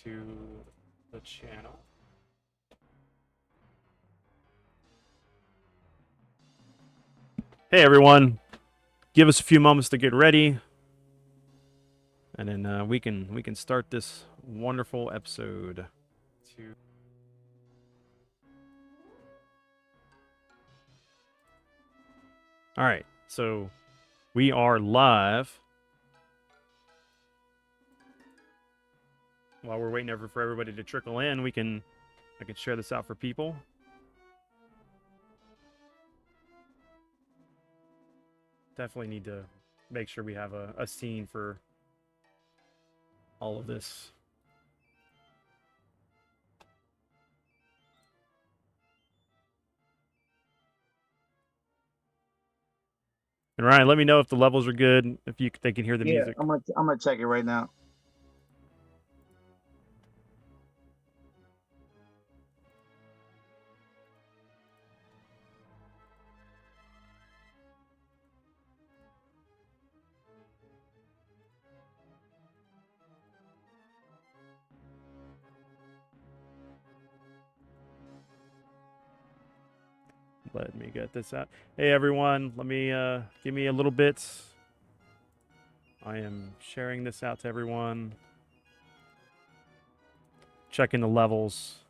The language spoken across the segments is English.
to the channel. Hey everyone, give us a few moments to get ready, and then we can start this wonderful episode. All right, so we are live. While we're waiting for everybody to trickle in, I can share this out for people. Definitely need to make sure we have a scene for all of this. And Ryan, let me know if the levels are good, if they can hear the music. I'm gonna check it right now. Let me get this out. Hey everyone, let me give me a little bit. I am sharing this out to everyone. Checking the levels.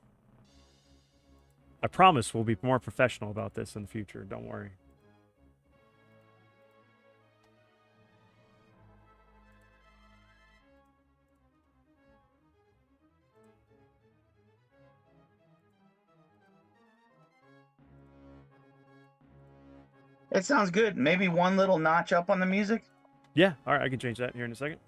I promise we'll be more professional about this in the future. Don't worry. It sounds good. Maybe one little notch up on the music. Yeah, all right, I can change that here in a second.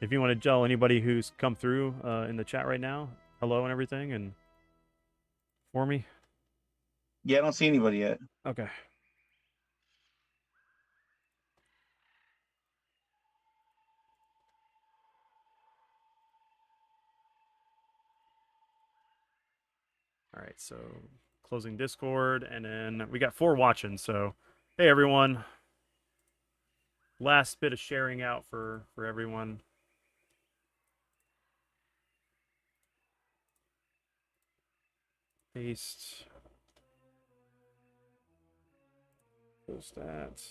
If you want to tell anybody who's come through in the chat right now, hello and everything, and for me. Yeah, I don't see anybody yet. Okay. All right, so closing Discord, and then we got 4 watching. So, hey everyone. Last bit of sharing out for everyone. Paste. Post that.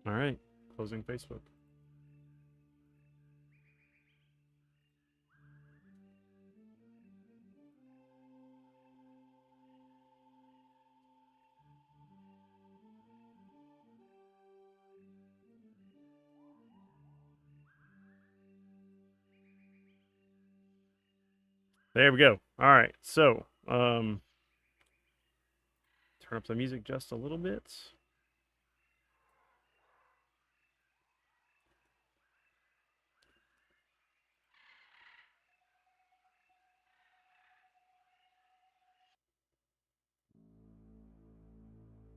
All right, closing Facebook. There we go. All right, so turn up the music just a little bit.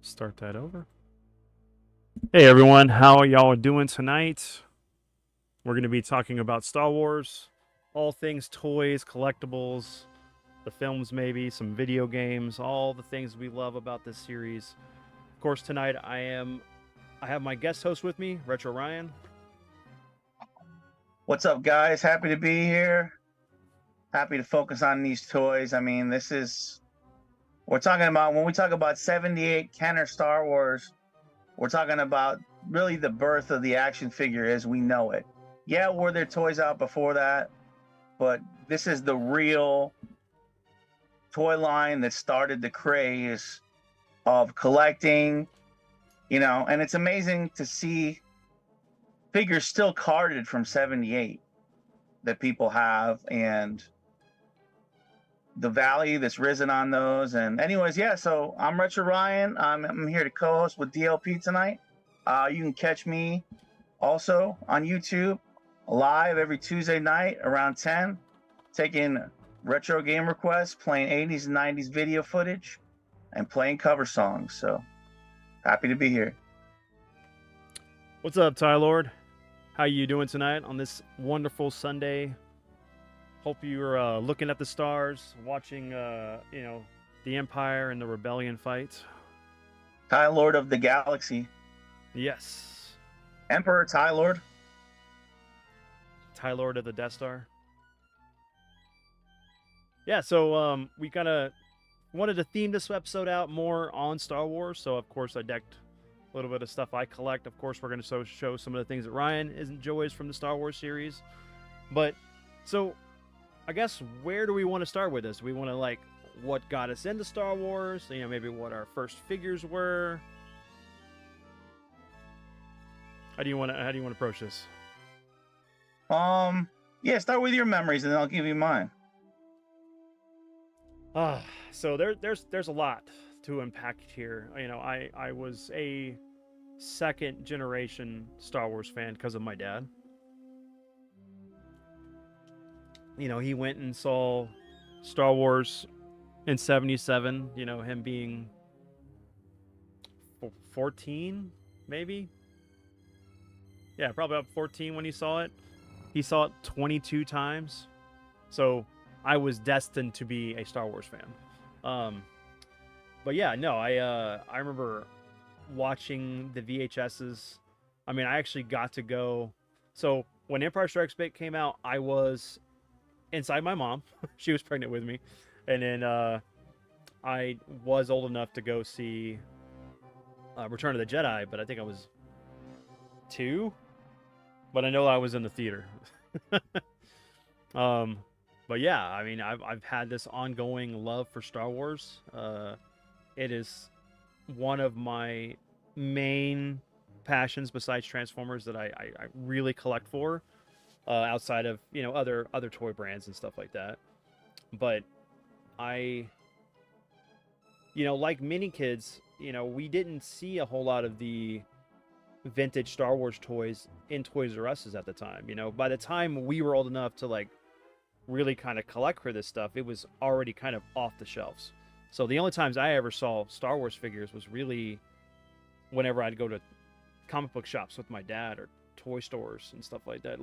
Start that over. Hey everyone, how y'all doing tonight? We're going to be talking about Star Wars, all things toys, collectibles, the films maybe, some video games, all the things we love about this series. Of course, tonight I have my guest host with me, Retro Ryan. What's up, guys? Happy to be here. Happy to focus on these toys. I mean, we're talking about, when we talk about 78 Kenner Star Wars, we're talking about really the birth of the action figure as we know it. Yeah, wore their toys out before that, but this is the real toy line that started the craze of collecting, and it's amazing to see figures still carded from 78 that people have, and the value that's risen on those. And anyways, yeah, so I'm Retro Ryan. I'm here to co-host with DLP tonight. You can catch me also on YouTube live every Tuesday night around 10, taking retro game requests, playing 80s and 90s video footage, and playing cover songs. So happy to be here. What's up, Ty Lord? How you doing tonight on this wonderful Sunday? Hope you're looking at the stars, watching, the Empire and the Rebellion fight. Ty Lord of the Galaxy. Yes. Emperor Ty Lord. Ty Lord of the Death Star. Yeah, so we kind of wanted to theme this episode out more on Star Wars. So, of course, I decked a little bit of stuff I collect. Of course, we're going to show some of the things that Ryan enjoys from the Star Wars series. But, so, I guess, where do we want to start with this? We want to, what got us into Star Wars? Maybe what our first figures were. How do you want to approach this? Yeah, start with your memories, and then I'll give you mine. So there's a lot to unpack here. I was a second generation Star Wars fan because of my dad. He went and saw Star Wars in '77. Him being 14, maybe. Yeah, probably up 14 when he saw it. He saw it 22 times. So I was destined to be a Star Wars fan. But yeah, no, I remember watching the VHSs. I mean, I actually got to go. So when Empire Strikes Back came out, I was inside my mom. She was pregnant with me. And then I was old enough to go see Return of the Jedi, but I think I was 2. But I know I was in the theater. But yeah, I mean, I've had this ongoing love for Star Wars. It is one of my main passions besides Transformers that I really collect for, outside of other toy brands and stuff like that. But like many kids, we didn't see a whole lot of the vintage Star Wars toys in Toys R Us at the time. By the time we were old enough to really kind of collect for this stuff, it was already kind of off the shelves. So the only times I ever saw Star Wars figures was really whenever I'd go to comic book shops with my dad or toy stores and stuff like that,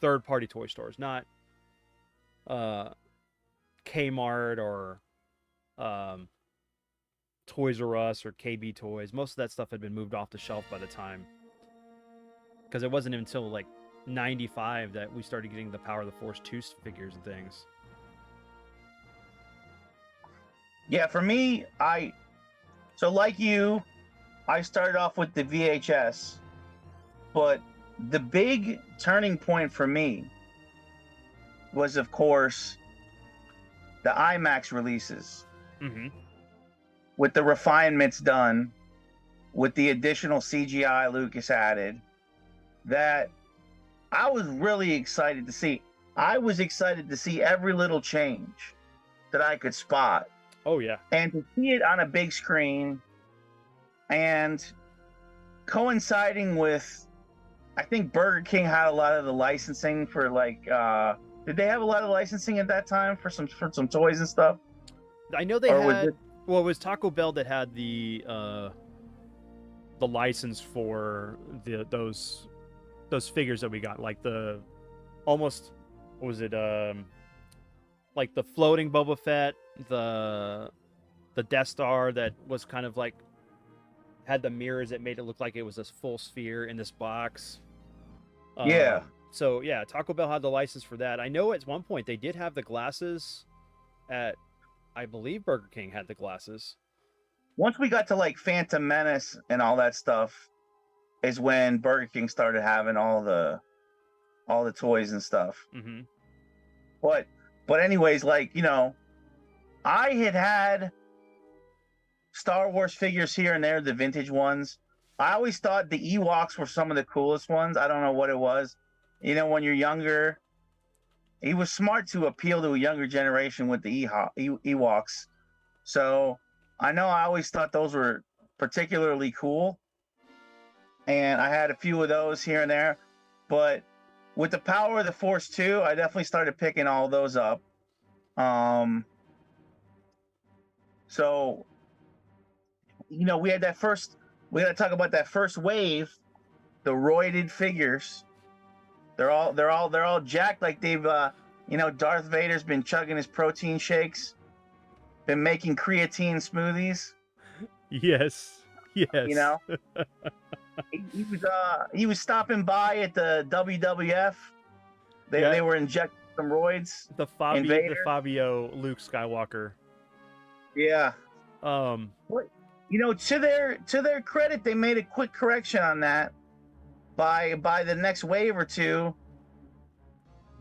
third-party toy stores, not Kmart or Toys R Us or KB Toys. Most of that stuff had been moved off the shelf by the time, because it wasn't until 95 that we started getting the Power of the Force 2 figures and things. Yeah, for me, so like you, I started off with the VHS, but the big turning point for me was, of course, the IMAX releases. Mm-hmm. With the refinements done, with the additional CGI Lucas added, that I was really excited to see. I was excited to see every little change that I could spot. Oh, yeah. And to see it on a big screen, and coinciding with, I think Burger King had a lot of the licensing for did they have a lot of licensing at that time for some toys and stuff? I know they had. Well, it was Taco Bell that had the license for those figures that we got, the almost, what was it, the floating Boba Fett, the Death Star that was kind of had the mirrors that made it look like it was this full sphere in this box. Yeah. So yeah, Taco Bell had the license for that. I know at one point they did have the glasses at, I believe Burger King had the glasses. Once we got to Phantom Menace and all that stuff is when Burger King started having all the all the toys and stuff. Mm-hmm. But anyways, like, I had Star Wars figures here and there, the vintage ones. I always thought the Ewoks were some of the coolest ones. I don't know what it was. When you're younger, he was smart to appeal to a younger generation with the Ewoks. So I know I always thought those were particularly cool. And I had a few of those here and there. But with the Power of the Force 2, I definitely started picking all those up. So, we had we got to talk about that first wave, the roided figures. They're all jacked, like they've, Darth Vader's been chugging his protein shakes, been making creatine smoothies. Yes. He was stopping by at the WWF. They were injecting some roids. The Fabio Luke Skywalker. Yeah. To their credit, they made a quick correction on that. By the next wave or two,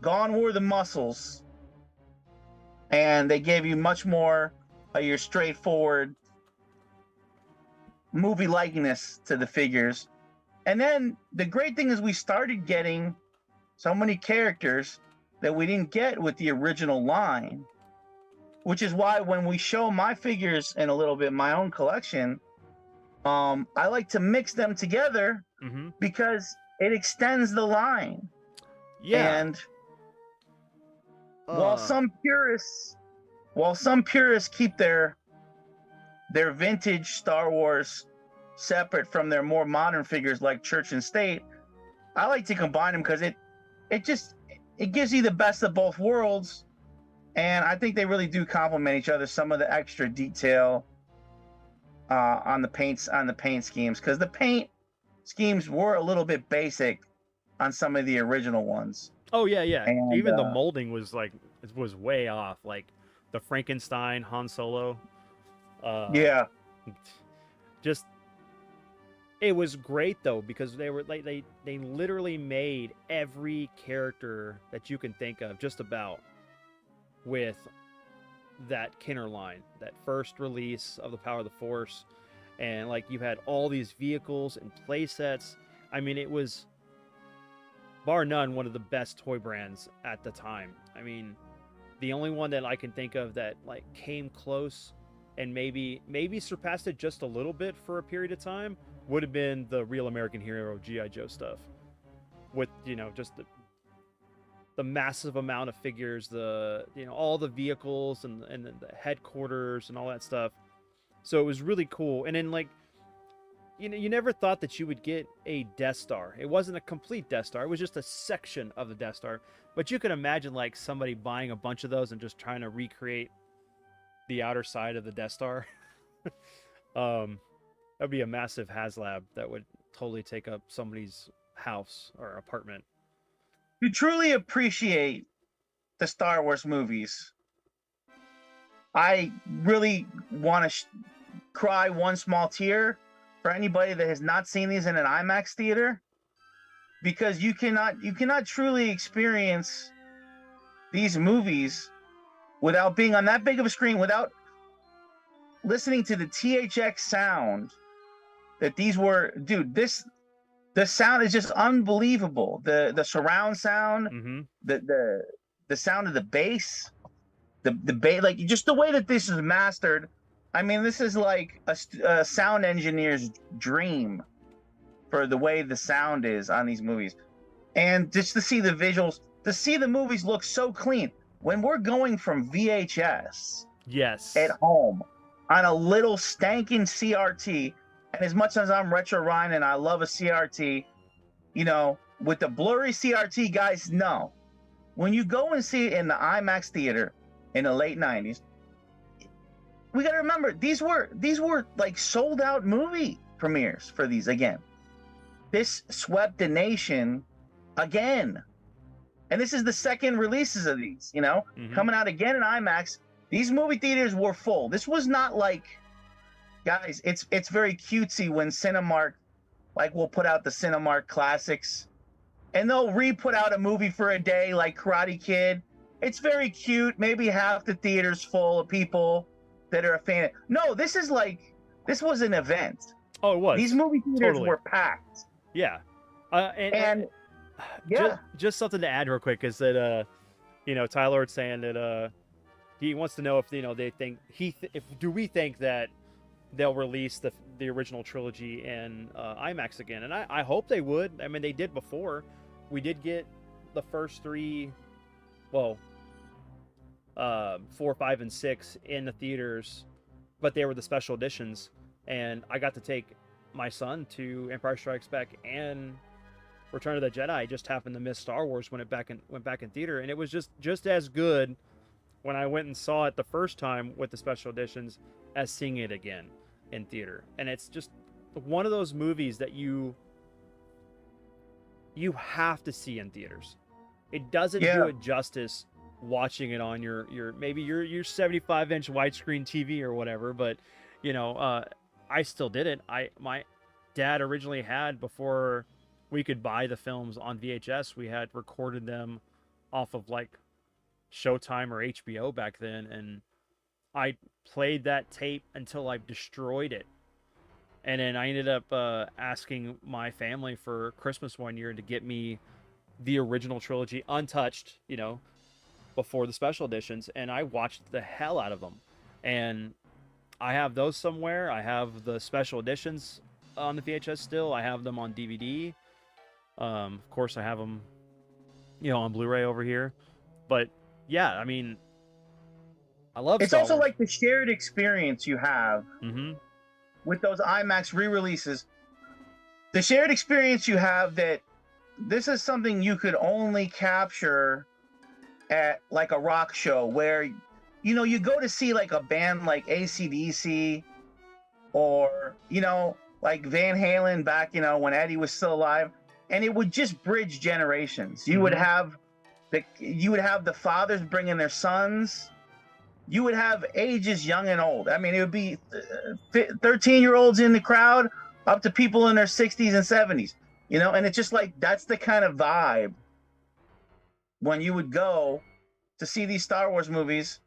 gone were the muscles, and they gave you much more of your straightforward movie likeness to the figures. And then the great thing is we started getting so many characters that we didn't get with the original line, which is why when we show my figures in a little bit, my own collection, I like to mix them together because it extends the line. Yeah. And while some purists keep their vintage Star Wars separate from their more modern figures like Church and State, I like to combine them because it gives you the best of both worlds, and I think they really do complement each other. Some of the extra detail on the paint schemes, because the paint schemes were a little bit basic on some of the original ones. Oh yeah. And, even the molding was way off. Like the Frankenstein Han Solo. Just it was great though, because they were like they literally made every character that you can think of just about with that Kenner line, that first release of the Power of the Force, and like you had all these vehicles and play sets. I mean, it was bar none one of the best toy brands at the time. I mean, the only one that I can think of that like came close and maybe surpassed it just a little bit for a period of time would have been the Real American Hero G.I. Joe stuff, with just the massive amount of figures, all the vehicles and the headquarters and all that stuff. So it was really cool. And then like you never thought that you would get a Death Star. It wasn't a complete Death Star. It was just a section of the Death Star. But you can imagine like somebody buying a bunch of those and just trying to recreate the outer side of the Death Star. That'd be a massive HasLab that would totally take up somebody's house or apartment. To truly appreciate the Star Wars movies, I really want to cry one small tear for anybody that has not seen these in an IMAX theater, because you cannot truly experience these movies without being on that big of a screen, without listening to the THX sound that these were. Dude, the sound is just unbelievable. The surround sound, the sound of the bass, the bass, like just the way that this is mastered. I mean, this is like a sound engineer's dream for the way the sound is on these movies. And just to see the visuals, to see the movies look so clean. When we're going from VHS at home on a little stankin' CRT, and as much as I'm Retro Ryan and I love a CRT, with the blurry CRT, guys, no. When you go and see it in the IMAX theater in the late 90s, we got to remember, these were like sold out movie premieres for these again. This swept the nation again. And this is the second releases of these, coming out again in IMAX. These movie theaters were full. This was not like, guys, it's very cutesy when Cinemark, like, will put out the Cinemark classics and they'll re-put out a movie for a day like Karate Kid. It's very cute. Maybe half the theater's full of people that are a fan. No, this was an event. Oh, it These was movie theaters totally. were packed. Yeah. And Just yeah, something to add real quick is that Tyler was saying that he wants to know if they think if do we think that they'll release the original trilogy in IMAX again, and I hope they would. I mean, they did before. We did get the first three, well, 4, 5, and 6 in the theaters, but they were the special editions, and I got to take my son to Empire Strikes Back and Return of the Jedi. I just happened to miss Star Wars when it went back in theater, and it was just as good when I went and saw it the first time with the special editions as seeing it again in theater. And it's just one of those movies that you have to see in theaters. It doesn't do it justice watching it on your maybe your 75-inch widescreen TV or whatever, but I still did it. My dad originally had, before we could buy the films on VHS, we had recorded them off of like Showtime or HBO back then, and I played that tape until I destroyed it. And then I ended up asking my family for Christmas one year to get me the original trilogy untouched, before the special editions, and I watched the hell out of them. And I have those somewhere. I have the special editions on the VHS still. I have them on DVD. Of course, I have them, on Blu-ray over here. But yeah, I mean, I love. It's Star also Wars. like the shared experience you have with those IMAX re-releases. The shared experience you have that this is something you could only capture at like a rock show, where you go to see like a band like AC/DC or like Van Halen back when Eddie was still alive, and it would just bridge generations. You would have the fathers bringing their sons. You would have ages young and old. I mean, it would be 13-year-olds in the crowd up to people in their 60s and 70s, and it's just like, that's the kind of vibe when you would go to see these Star Wars movies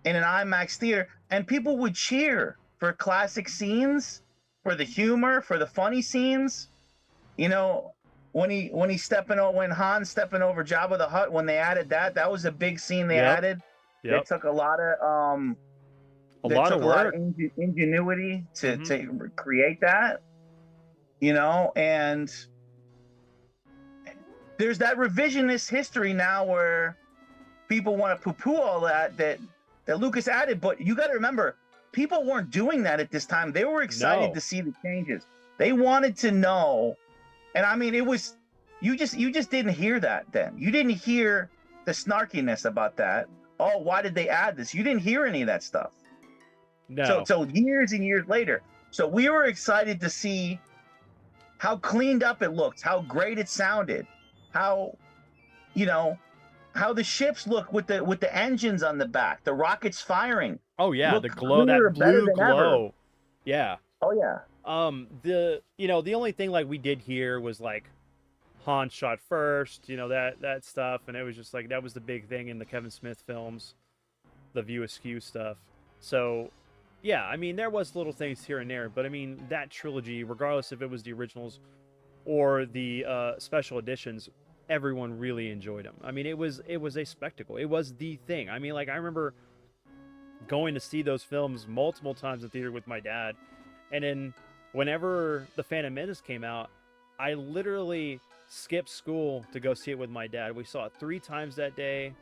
in an IMAX theater, and people would cheer for classic scenes, for the humor, for the funny scenes. When when Han's stepping over Jabba the Hutt, when they added that was a big scene they added. Yep. It took a lot of ingenuity to create that, and there's that revisionist history now where people want to poo-poo all that Lucas added, but you got to remember, people weren't doing that at this time. They were excited to see the changes. They wanted to know, and I mean, it was you just didn't hear that then. You didn't hear the snarkiness about that. Oh, why did they add this? You didn't hear any of that stuff. No. So years and years later. So we were excited to see how cleaned up it looked, how great it sounded, how the ships look with the engines on the back, the rockets firing. Oh yeah, the glow, that blue glow. Ever. Yeah. Oh yeah. The only thing like we did here was like Han shot first, that stuff, and it was just like that was the big thing in the Kevin Smith films, the View Askew stuff. So, yeah, I mean there was little things here and there, but I mean that trilogy, regardless if it was the originals or the special editions, everyone really enjoyed them. I mean it was a spectacle. It was the thing. I mean, like, I remember going to see those films multiple times in theater with my dad, and then whenever The Phantom Menace came out, I literally skipped school to go see it with my dad. We saw it 3 times that day.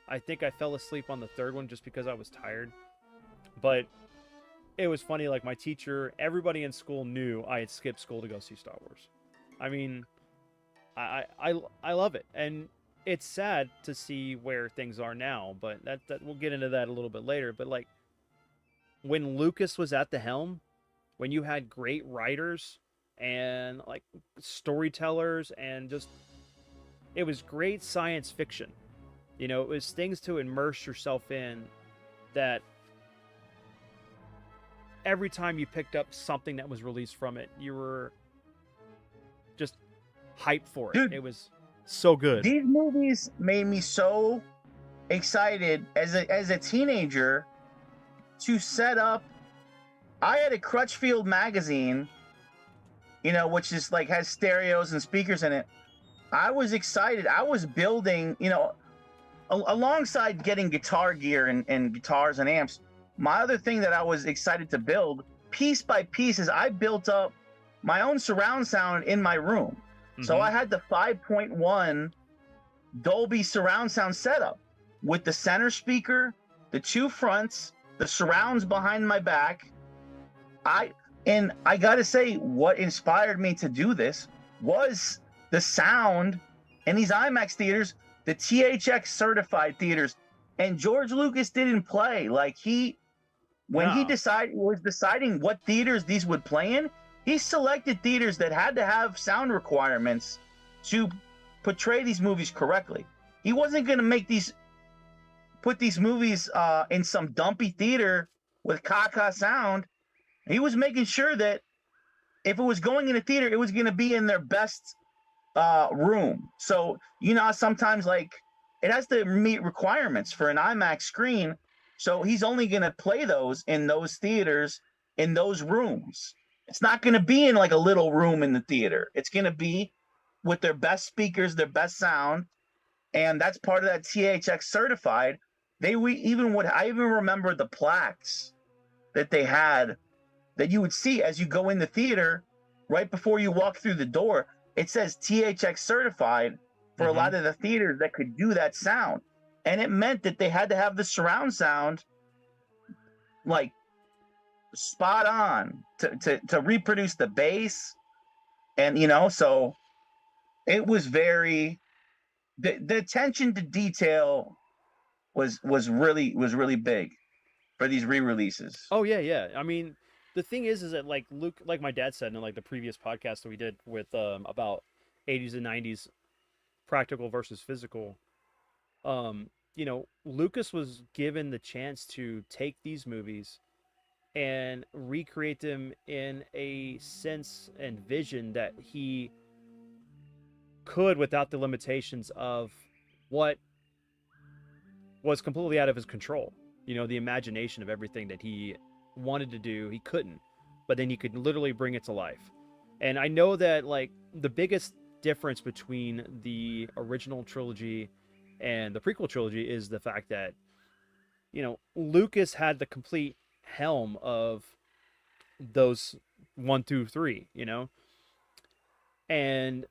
I think I fell asleep on the third one just because I was tired. But it was funny, like my teacher, everybody in school knew I had skipped school to go see Star Wars. I mean, I love it. And it's sad to see where things are now, but that we'll get into that a little bit later. But like when Lucas was at the helm, when you had great writers and like storytellers, and just it was great science fiction. It was things to immerse yourself in, that every time you picked up something that was released from it, you were just hyped for it. Dude, It was so good. these movies made me so excited as a teenager to set up. I had a Crutchfield magazine, which is like has stereos and speakers in it. I was excited. I was building, alongside getting guitar gear and guitars and amps. My other thing that I was excited to build piece by piece is I built up my own surround sound in my room. So I had the 5.1 Dolby surround sound setup with the center speaker, the two fronts, the surrounds behind my back. I gotta say, what inspired me to do this was the sound in these IMAX theaters, the THX certified theaters. And George Lucas didn't play. Like when he was deciding what theaters these would play in, he selected theaters that had to have sound requirements to portray these movies correctly. He wasn't going to put these movies in some dumpy theater with caca sound. He was making sure that if it was going in a theater, it was going to be in their best room. So, sometimes like it has to meet requirements for an IMAX screen. So he's only going to play those in those theaters, in those rooms. It's not going to be in like a little room in the theater. It's going to be with their best speakers, their best sound. And that's part of that THX certified. I even remember the plaques that they had that you would see as you go in the theater right before you walk through the door. It says THX certified for a lot of the theaters that could do that sound. And it meant that they had to have the surround sound like spot on to reproduce the bass. And, so it was very, the attention to detail was really big for these re-releases. Oh yeah. I mean, the thing is that like Luke, like my dad said in like the previous podcast that we did with about 80s and 90s practical versus physical, Lucas was given the chance to take these movies and recreate them in a sense and vision that he could without the limitations of what was completely out of his control. The imagination of everything that he wanted to do, he couldn't, but then he could literally bring it to life. And I know that like the biggest difference between the original trilogy and the prequel trilogy is the fact that Lucas had the complete helm of those 1 through 3, and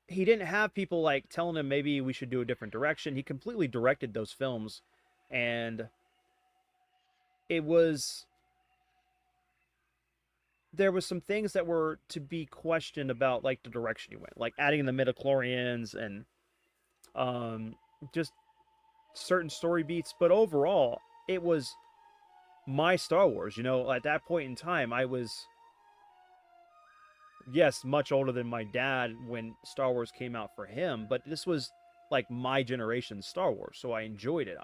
he didn't have people like telling him maybe we should do a different direction. He completely directed those films, and there was some things that were to be questioned about, like the direction he went, like adding the midichlorians and just certain story beats. But overall, it was my Star Wars. At that point in time, I was, yes, much older than my dad when Star Wars came out for him, but this was like my generation's Star Wars, so I enjoyed it.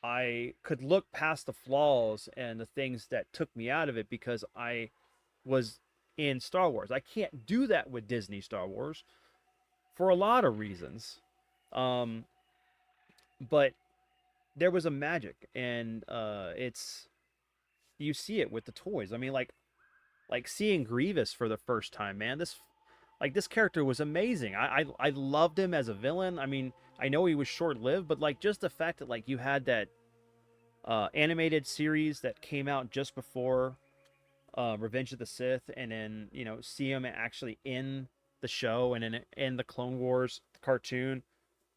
I could look past the flaws and the things that took me out of it because I was in Star Wars. I can't do that with Disney Star Wars for a lot of reasons. But there was a magic, and you see it with the toys. I mean, like seeing Grievous for the first time, man. This character was amazing. I loved him as a villain. I mean, I know he was short-lived, but like just the fact that like you had that animated series that came out just before Revenge of the Sith, and then see him actually in the show and in the Clone Wars cartoon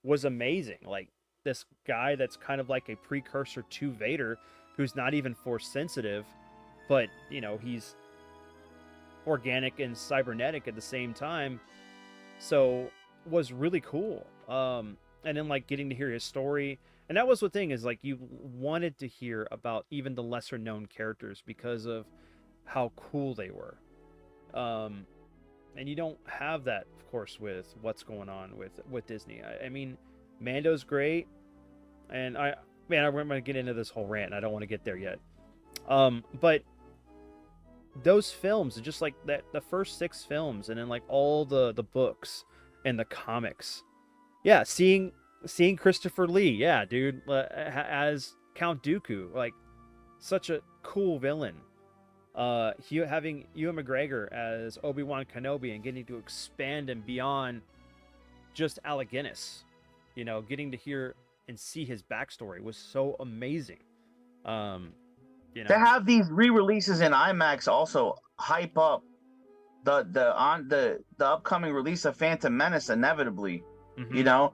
was amazing. Like this guy that's kind of like a precursor to Vader, who's not even force sensitive, but he's organic and cybernetic at the same time, so was really cool. And then like getting to hear his story, and that was the thing, is like you wanted to hear about even the lesser known characters because of how cool they were. And you don't have that, of course, with what's going on with Disney. I mean, Mando's great, and I'm going to get into this whole rant, and I don't want to get there yet. But those films, just like that, the first 6 films, and then like all the books and the comics. Yeah, seeing Christopher Lee, yeah, dude, as Count Dooku, like such a cool villain. Having Ewan McGregor as Obi-Wan Kenobi and getting to expand and beyond just Alec Guinness, getting to hear and see his backstory was so amazing. Um, you To know, have these re-releases in IMAX also hype up the upcoming release of Phantom Menace inevitably, you mm-hmm. know,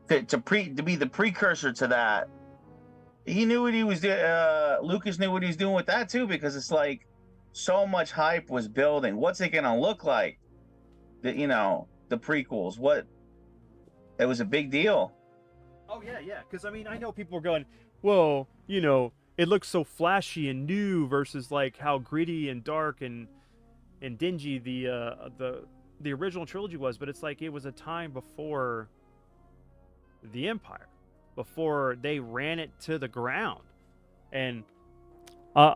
to be the precursor to that. He knew what he was doing. Lucas knew what he was doing with that too, because it's like so much hype was building. What's it gonna look like? The prequels. What it was a big deal. Oh yeah, yeah. Because I mean, I know people are going, well, it looks so flashy and new versus like how gritty and dark and dingy the original trilogy was. But it's like it was a time before the Empire, before they ran it to the ground, and uh,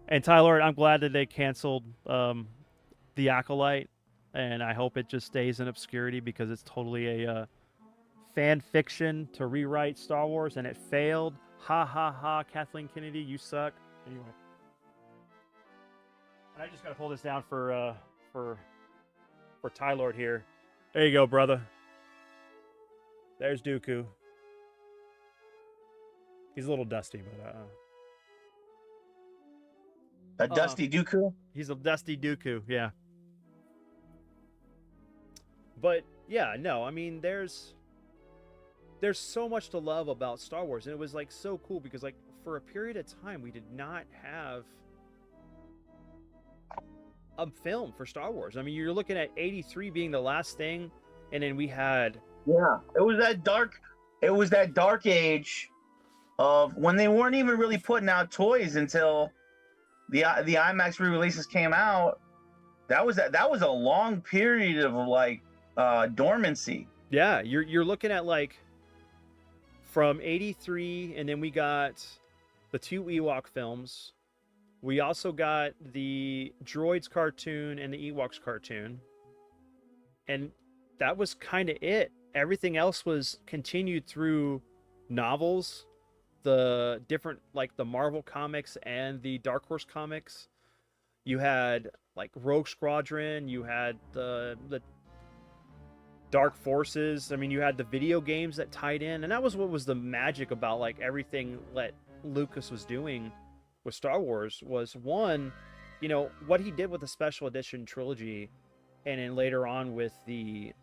and Tyler, I'm glad that they canceled the Acolyte, and I hope it just stays in obscurity because it's totally a fan fiction to rewrite Star Wars, and it failed. Ha ha ha! Kathleen Kennedy, you suck. Anyway, and I just gotta pull this down for Ty Lord here. There you go, brother. There's Dooku. He's a little dusty, but A Dusty Dooku. he's a dusty Dooku. Yeah, but yeah, no, I mean, there's so much to love about Star Wars, and it was like so cool because like for a period of time we did not have a film for Star Wars. I mean, you're looking at 83 being the last thing, and then we had Yeah, it was that dark. It was that dark age of when they weren't even really putting out toys until the IMAX re-releases came out. That was a long period of like dormancy. yeah, you're looking at like from 83, and then we got the 2 Ewok films. We also got the Droids cartoon and the Ewoks cartoon. And that was kind of it. Everything else was continued through novels, the different, like the Marvel comics and the Dark Horse comics. You had like Rogue Squadron, you had the Dark Forces. I mean, you had the video games that tied in, and that was what was the magic about like everything that Lucas was doing with Star Wars was one, what he did with the special edition trilogy, and then later on with the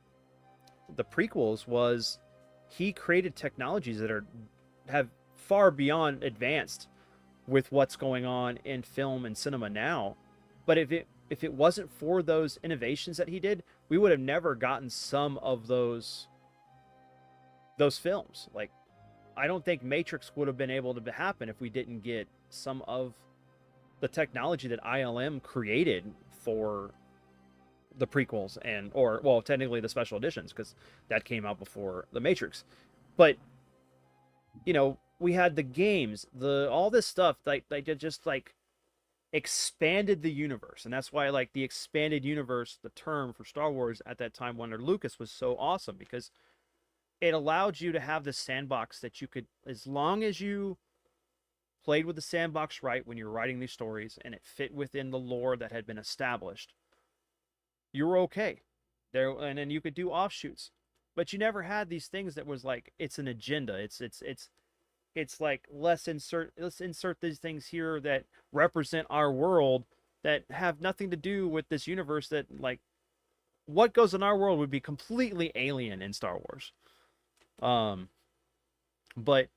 prequels was he created technologies that have far beyond advanced with what's going on in film and cinema now. But if it wasn't for those innovations that he did, we would have never gotten some of those films. Like, I don't think Matrix would have been able to happen if we didn't get some of the technology that ILM created for the prequels or well, technically the special editions, because that came out before the Matrix. But we had the games, all this stuff like they just like expanded the universe, and that's why like the expanded universe, the term for Star Wars at that time under Lucas, was so awesome because it allowed you to have this sandbox that you could, as long as you played with the sandbox right when you're writing these stories and it fit within the lore that had been established, you were okay there. And then you could do offshoots, but you never had these things that was like it's an agenda. It's like let's insert these things here that represent our world that have nothing to do with this universe, that like what goes in our world would be completely alien in Star Wars. But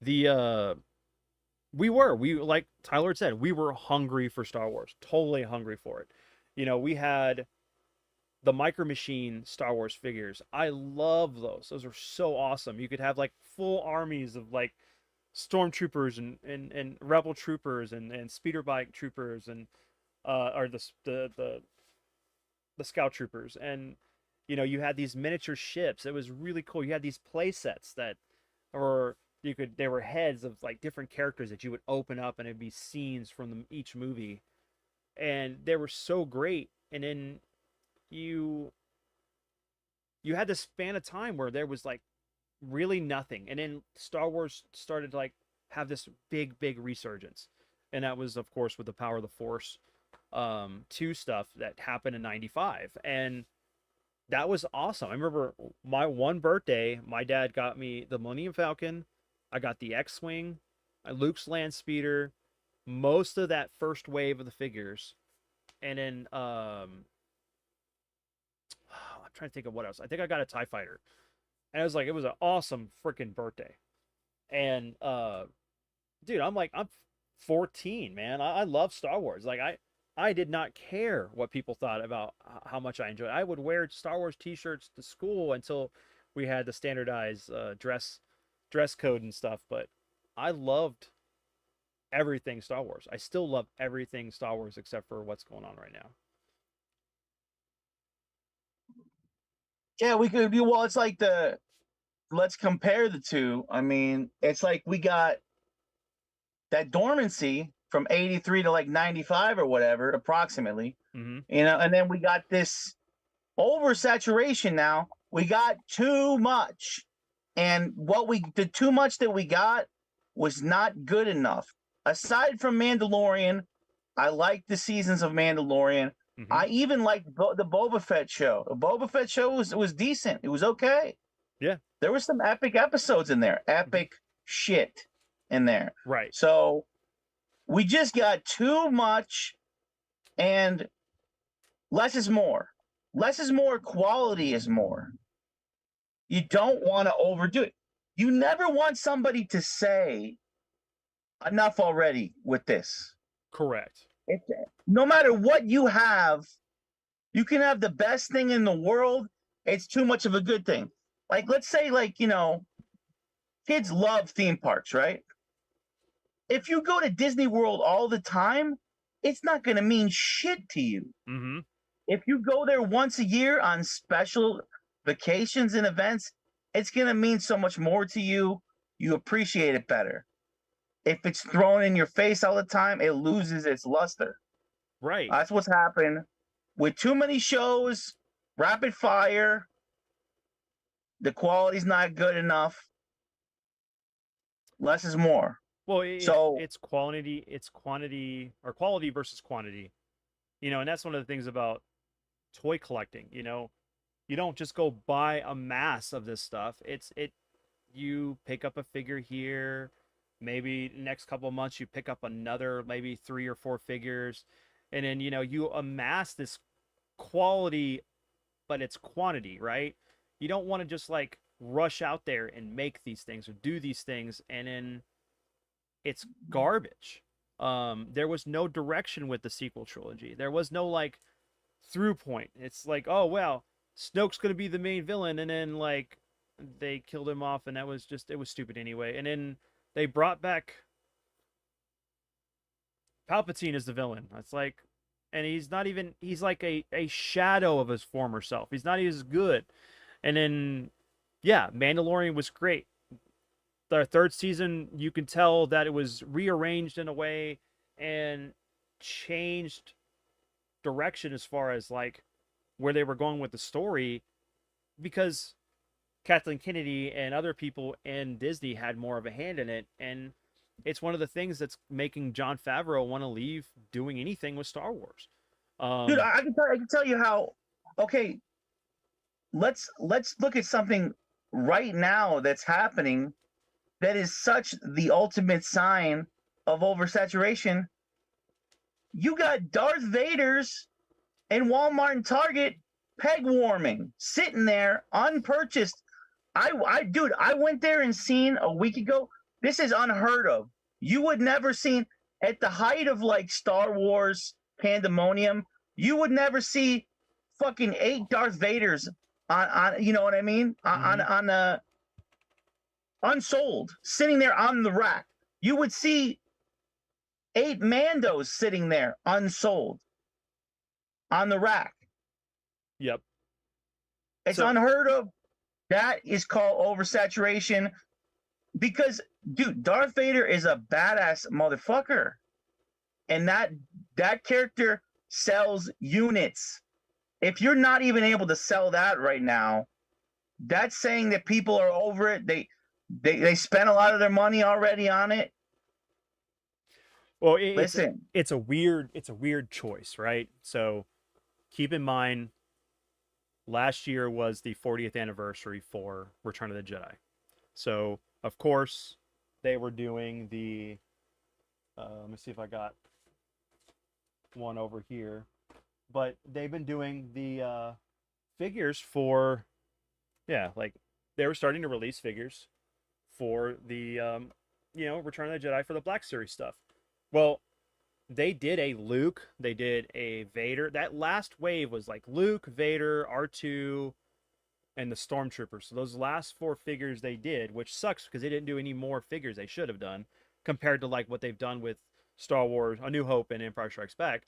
the we like Tyler said, we were hungry for Star Wars, totally hungry for it. We had the Micro Machine Star Wars figures. I love those. Those are so awesome. You could have like full armies of like stormtroopers and rebel troopers and speeder bike troopers and or the scout troopers, and you had these miniature ships. It was really cool. You had these play sets that were There were heads of like different characters that you would open up and it'd be scenes from each movie, and they were so great. And then you you had this span of time where there was like really nothing, and then Star Wars started to like have this big resurgence, and that was of course with the Power of the Force 2 stuff that happened in 95, and that was awesome. I remember my one birthday, my dad got me the Millennium Falcon, I got the X-Wing, Luke's land speeder, most of that first wave of the figures, and then I'm trying to think of what else. I think I got a TIE fighter. And I was like, it was an awesome freaking birthday. And dude, I'm 14, man. I love Star Wars. Like I did not care what people thought about how much I enjoyed. I would wear Star Wars t-shirts to school until we had the standardized dress code and stuff, but I loved everything Star Wars. I still love everything Star Wars except for what's going on right now. Yeah, we could. Well, it's like let's compare the two. I mean, it's like we got that dormancy from 83 to like 95 or whatever, approximately. Mm-hmm. And then we got this oversaturation now. We got too much. And the too much that we got was not good enough. Aside from Mandalorian, I liked the seasons of Mandalorian. Mm-hmm. I even liked the Boba Fett show. The Boba Fett show was decent. It was okay. Yeah. There were some epic episodes in there. Epic shit in there. Right. So we just got too much, and less is more. Less is more. Quality is more. You don't want to overdo it. You never want somebody to say enough already with this. Correct. No matter what you have, you can have the best thing in the world. It's too much of a good thing. Like, let's say, like, kids love theme parks, right? If you go to Disney World all the time, it's not going to mean shit to you. Mm-hmm. If you go there once a year on special vacations and events, it's going to mean so much more to you. You appreciate it better. If it's thrown in your face all the time, it loses its luster. Right. That's what's happened with too many shows, rapid fire. The quality's not good enough. Less is more. Well, So it's quantity, or quality versus quantity. And that's one of the things about toy collecting. You don't just go buy a mass of this stuff. You pick up a figure here, maybe next couple of months you pick up another maybe 3 or 4 figures, and then you amass this quality, but it's quantity, right? You don't want to just like rush out there and make these things or do these things and then it's garbage. There was no direction with the sequel trilogy. There was no like through point. It's like, oh well, Snoke's gonna be the main villain, and then like they killed him off, and it was stupid anyway. And then they brought back Palpatine as the villain. It's like, and he's like a shadow of his former self. He's not as good. And then, yeah, Mandalorian was great. The third season, you can tell that it was rearranged in a way and changed direction as far as like where they were going with the story, because Kathleen Kennedy and other people in Disney had more of a hand in it, and it's one of the things that's making Jon Favreau want to leave doing anything with Star Wars. Dude, I can tell you how. Okay, let's look at something right now that's happening that is such the ultimate sign of oversaturation. You got Darth Vader's in Walmart and Target peg warming, sitting there unpurchased. Dude, I went there and seen a week ago. This is unheard of. You would never seen at the height of like Star Wars pandemonium. You would never see fucking 8 Darth Vaders on you know what I mean? On unsold, sitting there on the rack. You would see 8 Mandos sitting there unsold on the rack. Yep. It's unheard of. That is called oversaturation. because dude, Darth Vader is a badass motherfucker, and that character sells units. If you're not even able to sell that right now, that's saying that people are over it. They spent a lot of their money already on it. Well, Listen, it's a weird choice, right? So keep in mind, last year was the 40th anniversary for Return of the Jedi. So of course they were doing the. Let me see if I got one over here, but they've been doing the figures for, yeah, like they were starting to release figures for the Return of the Jedi for the Black Series stuff. Well, they did a Luke, they did a Vader. That last wave was like Luke, Vader, R2, and the Stormtroopers. So those last four figures they did, which sucks because they didn't do any more figures they should have done compared to like what they've done with Star Wars, A New Hope, and Empire Strikes Back.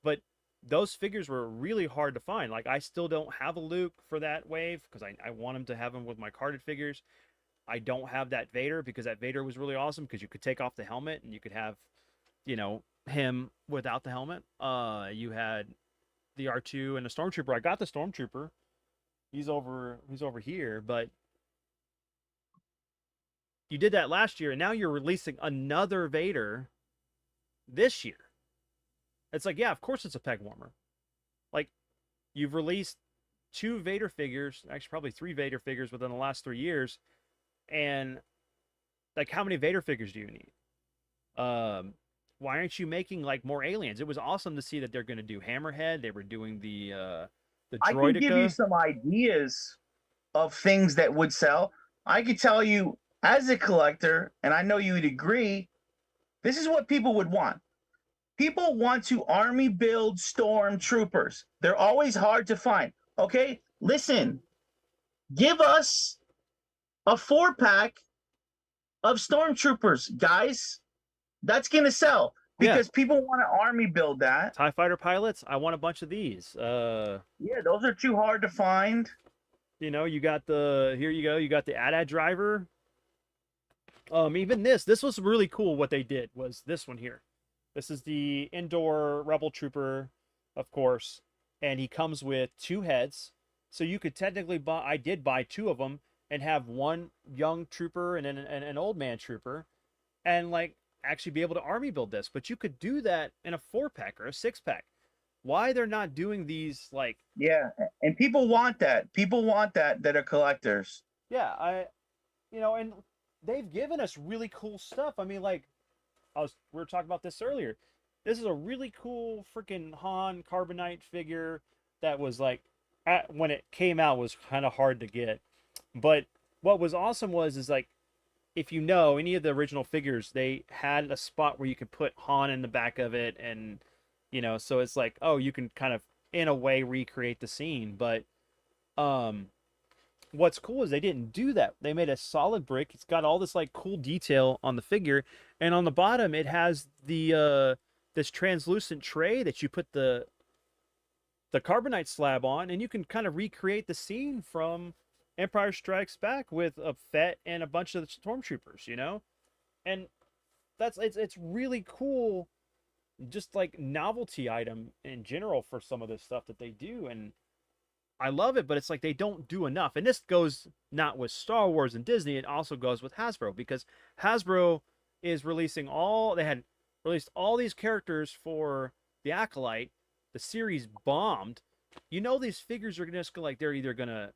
But those figures were really hard to find. Like I still don't have a Luke for that wave because I want him to have him with my carded figures. I don't have that Vader because that Vader was really awesome because you could take off the helmet and you could have, him without the helmet. You had the R2 and the Stormtrooper. I got the Stormtrooper. He's over here, but you did that last year and now you're releasing another Vader this year. It's like, yeah, of course it's a peg warmer. Like you've released two Vader figures, actually probably three Vader figures within the last 3 years, and like how many Vader figures do you need? Why aren't you making like more aliens? It was awesome to see that they're going to do Hammerhead. They were doing the I can give you Droideka. some ideas of things that would sell. I could tell you as a collector, and I know you would agree, this is what people would want. People want to army build stormtroopers. They're always hard to find. Okay, listen, give us a 4-pack of stormtroopers, guys. That's gonna sell Yeah, because people want to army build that. TIE fighter pilots. I want a bunch of these. Yeah, those are too hard to find. You got here you go. You got the AT-AT driver. Even this was really cool. What they did was this one here. This is the indoor rebel trooper, of course, and he comes with two heads. So you could technically buy. I did buy two of them and have one young trooper and an old man trooper, and like actually be able to army build this. But you could do that in a 4-pack or a 6-pack. Why they're not doing these like? Yeah, and people want that. People want that are collectors. Yeah, and they've given us really cool stuff. I mean, like we were talking about this earlier. This is a really cool freaking Han Carbonite figure that was like when it came out was kind of hard to get. But what was awesome is like if you know any of the original figures, they had a spot where you could put Han in the back of it, and so it's like, oh, you can kind of in a way recreate the scene. But what's cool is they didn't do that. They made a solid brick. It's got all this like cool detail on the figure, and on the bottom it has the this translucent tray that you put the carbonite slab on, and you can kind of recreate the scene from Empire Strikes Back with a Fett and a bunch of the stormtroopers, and it's really cool, just like novelty item in general for some of this stuff that they do, and I love it, but it's like they don't do enough. And this goes not with Star Wars and Disney, it also goes with Hasbro, because Hasbro is they had released all these characters for the Acolyte. The series bombed. These figures are just like they're either gonna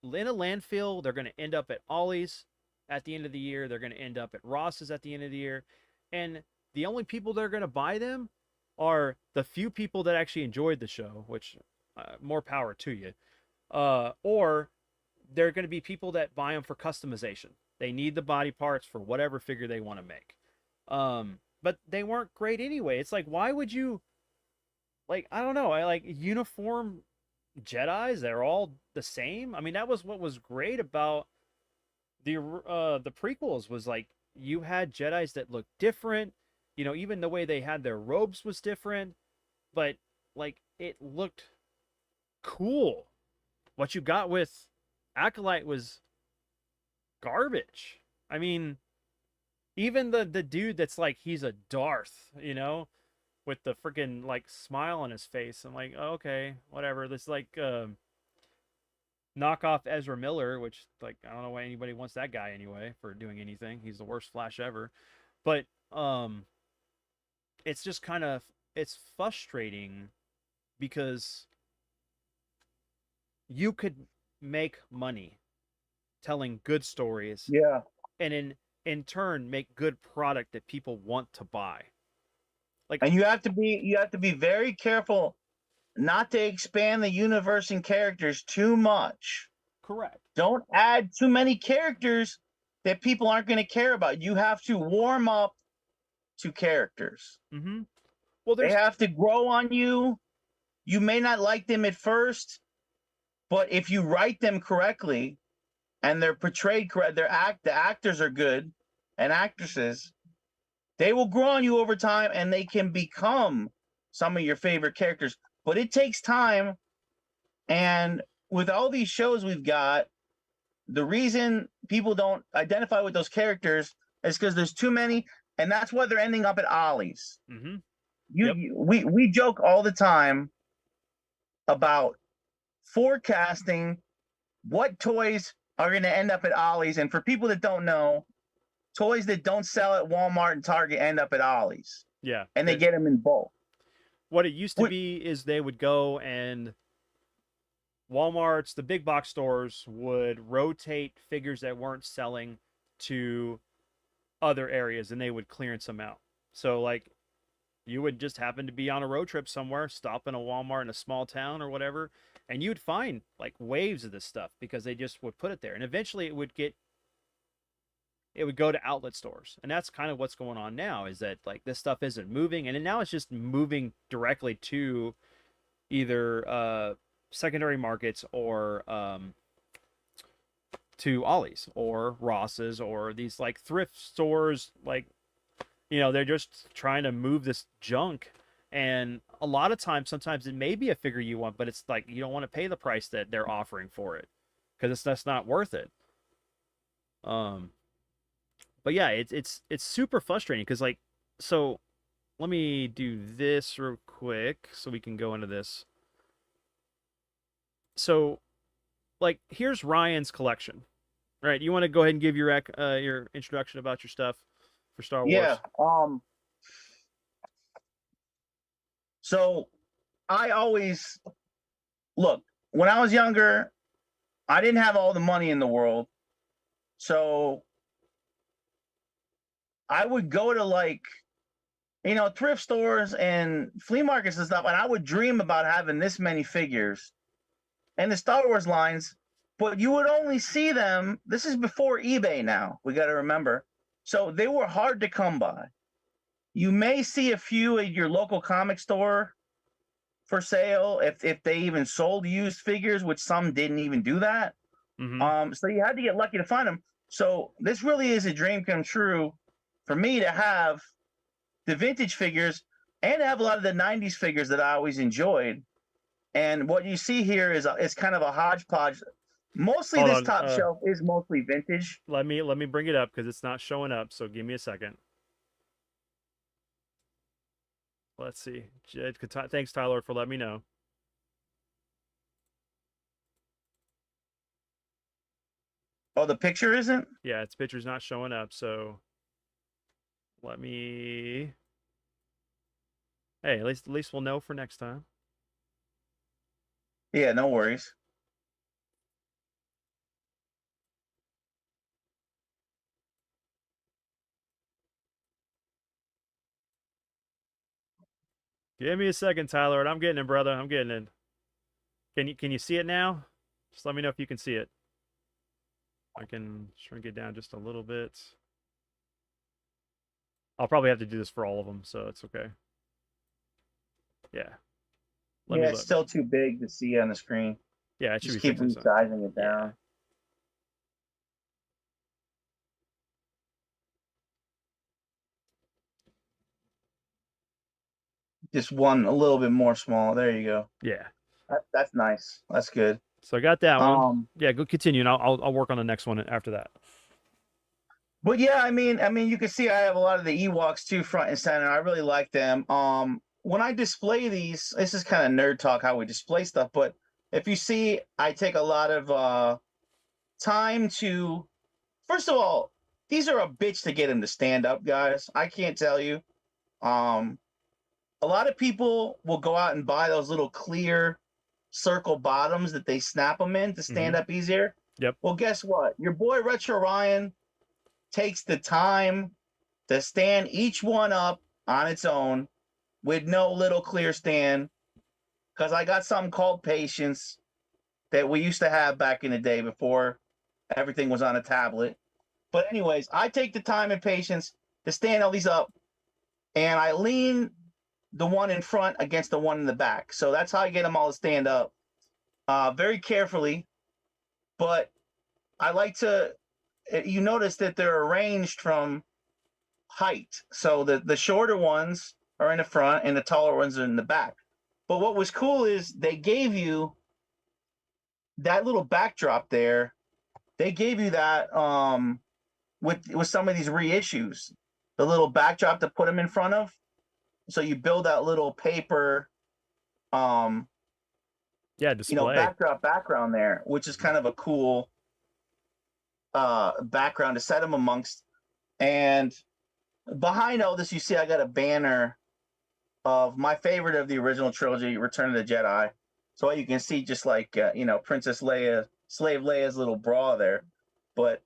in a landfill, they're gonna end up at Ollie's at the end of the year, they're gonna end up at Ross's at the end of the year, and the only people that are gonna buy them are the few people that actually enjoyed the show, which more power to you. Or they're going to be people that buy them for customization. They need the body parts for whatever figure they want to make. But they weren't great anyway. It's like, why would you, like, I don't know. I like uniform Jedis. They're all the same. I mean, that was what was great about the prequels was like you had Jedis that looked different. Even the way they had their robes was different, but like it looked cool. What you got with Acolyte was garbage. I mean, even the dude that's like he's a Darth, you know, with the freaking like smile on his face. I'm like, oh, okay, whatever. This like knockoff Ezra Miller, which like I don't know why anybody wants that guy anyway for doing anything. He's the worst Flash ever. But it's just kind of it's frustrating because you could make money telling good stories Yeah. and in turn make good product that people want to buy. Like And you have to be very careful not to expand the universe and characters too much. correct. Don't add too many characters that people aren't going to care about. You have to warm up to characters. Mhm. Well, They there's have to grow on you. You may not like them at first, but if you write them correctly and they're portrayed correct, the actors are good and actresses, they will grow on you over time and they can become some of your favorite characters. But it takes time. And with all these shows we've got, the reason people don't identify with those characters is because there's too many, and that's why they're ending up at Ollie's. mhm. You, Yep. you we joke all the time about forecasting what toys are going to end up at Ollie's, and for people that don't know, toys that don't sell at Walmart and Target end up at Ollie's, Yeah. and they get them in bulk. What it used to What, be is they would go and Walmart's, the big box stores would rotate figures that weren't selling to other areas and they would clearance them out. So like you would just happen to be on a road trip somewhere, stop in a Walmart in a small town or whatever, and you'd find like waves of this stuff because they just would put it there. And eventually it would go to outlet stores. And that's kind of what's going on now is that like this stuff isn't moving and now it's just moving directly to either secondary markets or to Ollie's or Ross's or these like thrift stores. Like, you know, they're just trying to move this junk. And a lot of times, sometimes it may be a figure you want, but it's like you don't want to pay the price that they're offering for it because it's that's not worth it. Um, but yeah, it's super frustrating because like so. Let me do this real quick so we can go into this. So like here's Ryan's collection. All right, you want to go ahead and give your introduction about your stuff for Star yeah. Wars? So I always look when I was younger, I didn't have all the money in the world, so I would go to like thrift stores and flea markets and stuff, and I would dream about having this many figures and the Star Wars lines, but you would only see them. This is before eBay now. We got to remember. So they were hard to come by. You may see a few at your local comic store for sale if they even sold used figures, which some didn't even do that. Mm-hmm. So you had to get lucky to find them. So this really is a dream come true for me to have the vintage figures and to have a lot of the 90s figures that I always enjoyed. And what you see here is kind of a hodgepodge. Mostly Hold this on. top shelf is mostly vintage. Let me bring it up because it's not showing up. So give me a second. Let's see. Thanks, Tyler, for letting me know. Oh, the picture isn't? Yeah, its picture's not showing up. So let me. Hey, at least we'll know for next time. Yeah, no worries. Give me a second, Tyler, and I'm getting it, brother. I'm getting it. Can you see it now? Just let me know if you can see it. I can shrink it down just a little bit. I'll probably have to do this for all of them, so it's okay. Yeah. Let me Yeah, it's look. still too big to see on the screen. Yeah, it should Just be keep fixing something. resizing it Yeah. down. Just one a little bit more small. There you go. Yeah. That's nice. That's good. So I got that one. Um, Yeah, go continue, and I'll work on the next one after that. But yeah, I mean, you can see I have a lot of the Ewoks too, front and center. I really like them. When I display these, this is kind of nerd talk how we display stuff, but if you see, I take a lot of time to. First of all, these are a bitch to get them to stand up, guys. I can't tell you. Um, a lot of people will go out and buy those little clear circle bottoms that they snap them in to Hmm. stand up easier. Yep. Well, guess what? Your boy Retro Ryan takes the time to stand each one up on its own with no little clear stand because I got something called patience that we used to have back in the day before everything was on a tablet. But anyways, I take the time and patience to stand all these up, and I lean the one in front against the one in the back. So that's how I get them all to stand up, very carefully. But I like to. You notice that they're arranged from height. So the shorter ones are in the front and the taller ones are in the back. But what was cool is they gave you that little backdrop there. They gave you that with some of these reissues, the little backdrop to put them in front of. So you build that little paper, um, Yeah, display. background there, which is kind of a cool background to set them amongst. And behind all this, you see I got a banner of my favorite of the original trilogy, Return of the Jedi. So you can see just like Princess Leia, Slave Leia's little bra there. But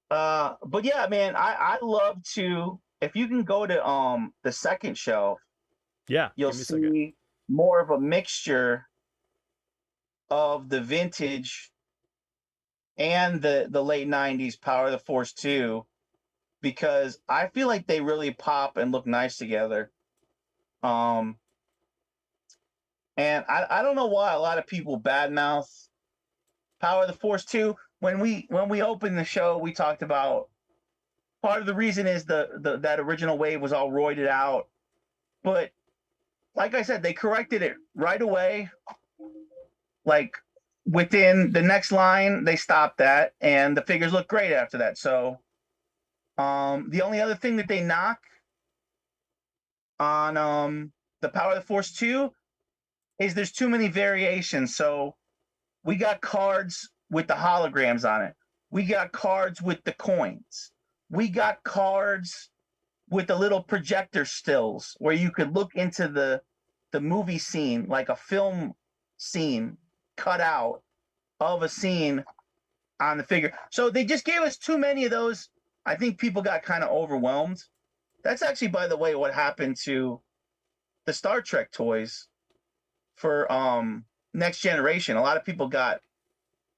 but yeah, man, I love to if you can go to the second shelf, Yeah, you'll give me a second. see more of a mixture of the vintage and the late 90s Power of the Force 2 because I feel like they really pop and look nice together. Um and I don't know why a lot of people badmouth Power of the Force 2. When we opened the show, we talked about part of the reason is the that original wave was all roided out. But like I said, they corrected it right away. Like within the next line, they stopped that, and the figures look great after that. So the only other thing that they knock on the Power of the Force 2 is there's too many variations. So we got cards with the holograms on it. We got cards with the coins. We got cards with the little projector stills where you could look into the movie scene like a film scene cut out of a scene on the figure. So they just gave us too many of those. I think people got kind of overwhelmed. That's actually, by the way, what happened to the Star Trek toys for Next Generation. A lot of people got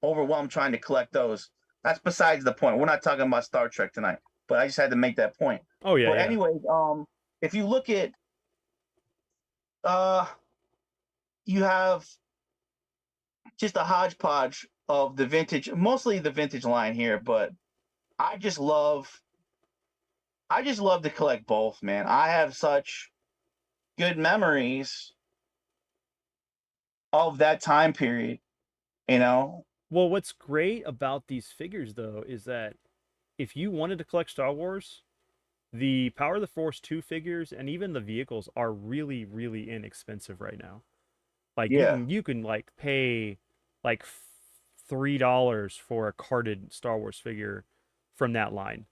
overwhelmed trying to collect those. That's besides the point. We're not talking about Star Trek tonight, but I just had to make that point. Oh yeah, But yeah. anyways, if you look at uh you have just a hodgepodge of the vintage, mostly the vintage line here, but I just love I just love to collect both, man. I have such good memories of that time period, you know? Well, what's great about these figures though is that if you wanted to collect Star Wars, the Power of the Force 2 figures and even the vehicles are really, really inexpensive right now. Like Yeah. you can like pay like $3 for a carded Star Wars figure from that line.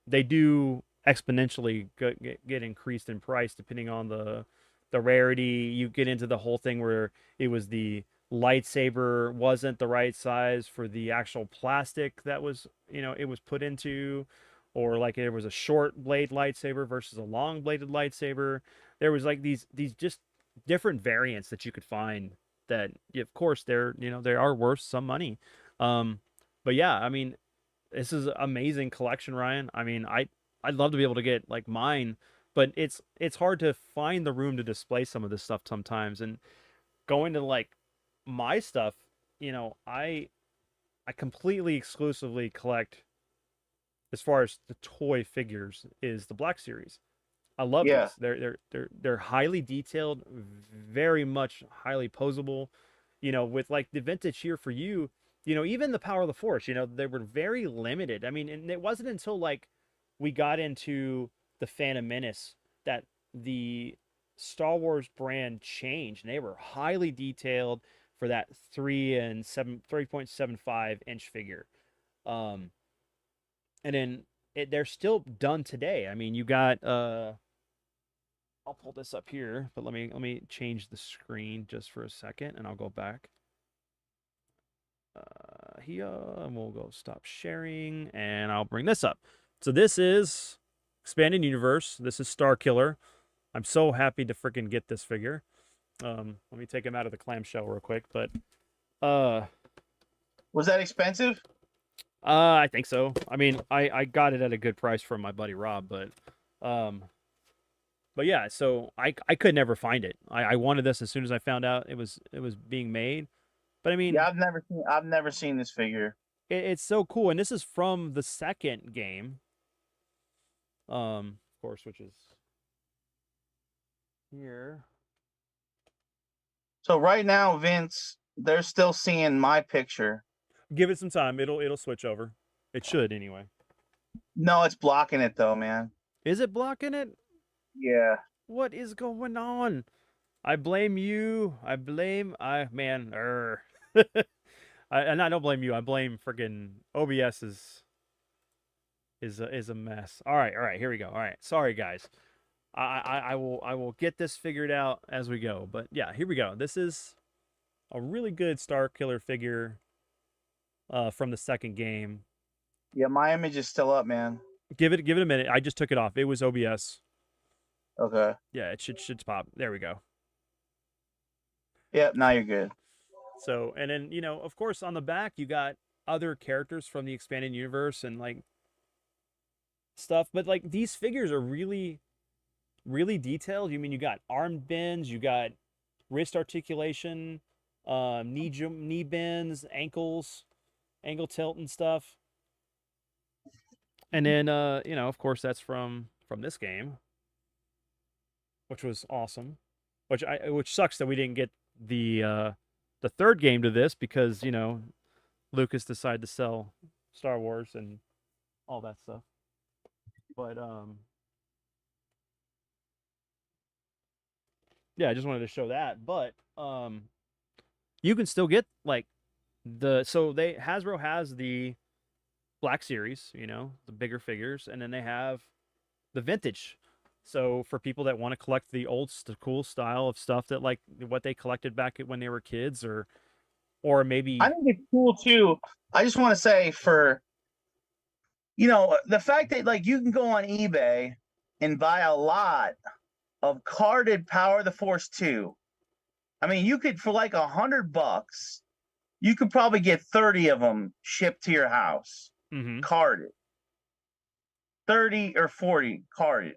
They do exponentially get increased in price depending on the rarity. You get into the whole thing where it was the lightsaber wasn't the right size for the actual plastic that was, it was put into, or like there was a short blade lightsaber versus a long bladed lightsaber. There was like these just different variants that you could find that, of course, they are worth some money. Um, but yeah, I mean, this is amazing collection, Ryan. I mean, I'd love to be able to get like mine, but it's hard to find the room to display some of this stuff sometimes. And going to like my stuff, I completely exclusively collect as far as the toy figures is the Black Series. I love Yeah. these. They're highly detailed, very much highly posable. With like the vintage here for you, even the Power of the Force, they were very limited. I mean, and it wasn't until like we got into the Phantom Menace that the Star Wars brand changed, and they were highly detailed for that 3.75 inch figure. Um, and then they're still done today. I mean, you got I'll pull this up here, but let me change the screen just for a second, and I'll go back here, and we'll go stop sharing, and I'll bring this up. So this is Expanded Universe. This is Star Killer. I'm so happy to freaking get this figure. Let me take him out of the clamshell real quick, but uh, Was that expensive? I think so. I mean, I got it at a good price from my buddy Rob, um, but yeah. So I could never find it. I wanted this as soon as I found out it was being made. But I Yeah, mean, I've never seen this figure. it's so cool, and this is from the second game, of course, which is here. So right now, Vince, they're still seeing my picture. Give it some time. It'll switch over. It should anyway. No, it's blocking it though, man. Is it blocking it? Yeah. What is going on? I blame you. I man. And I don't blame you. I blame freaking OBS is a mess. All right. Here we go. All right. Sorry guys. I will get this figured out as we go. But yeah, here we go. This is a really good Star Killer figure from the second game. Yeah, my image is still up, man. Give it a minute. I just took it off. It was OBS. Okay. Yeah, it should pop. There we go. Yep, now you're good. So, and then, of course, on the back, you got other characters from the expanded universe and like stuff. But like these figures are really, really detailed. You mean you got arm bends, you got wrist articulation, knee bends, ankle tilt and stuff. And then, of course, that's from this game, which was awesome. Which sucks that we didn't get the third game to this because Lucas decided to sell Star Wars and all that stuff. But yeah, I just wanted to show that. But you can still get like Hasbro has the Black Series, the bigger figures, and then they have the vintage. So for people that want to collect the old cool style of stuff that like what they collected back when they were kids, or maybe I think it's cool too. I just want to say the fact that like you can go on eBay and buy a lot of carded Power of the Force 2. I mean, you could for like $100, you could probably get 30 of them shipped to your house, carded. 30 or 40 carded.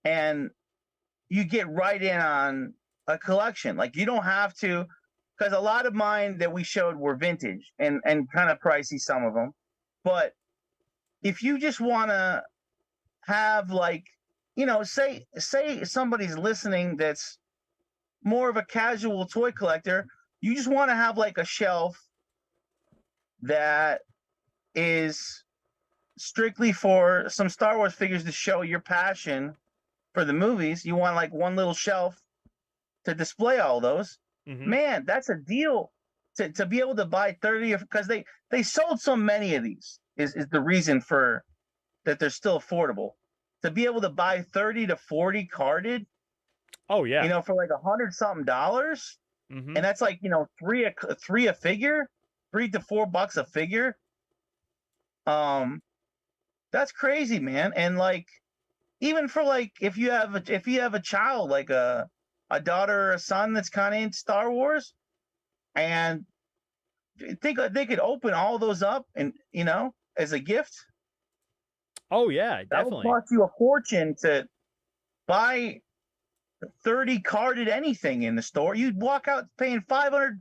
And you get right in on a collection. Like you don't have to, because a lot of mine that we showed were vintage and kind of pricey, some of them. But if you just want to have like, say somebody's listening that's more of a casual toy collector, you just want to have like a shelf that is strictly for some Star Wars figures to show your passion for the movies. You want like one little shelf to display all those. Man, that's a deal to be able to buy 30 because they sold so many of these is the reason for that they're still affordable. To be able to buy 30 to 40 carded, oh yeah, for like $100 something, and that's like three a figure, $3 to $4 a figure. That's crazy, man. And like even for like if you have a child like a daughter or a son that's kind of into Star Wars, and think they could open all those up and as a gift. Oh yeah, That would definitely. cost you a fortune to buy 30 carded anything in the store. You'd walk out paying $500,000.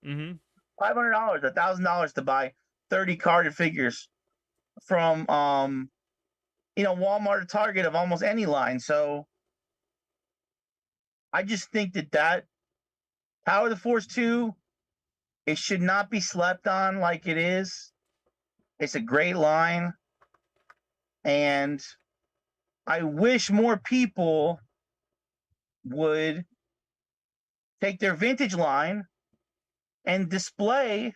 $500, $1,000 to buy 30 carded figures from Walmart or Target of almost any line. So I just think that Power of the Force 2 It should not be slept on like it is. It's a great line, and I wish more people would take their vintage line and display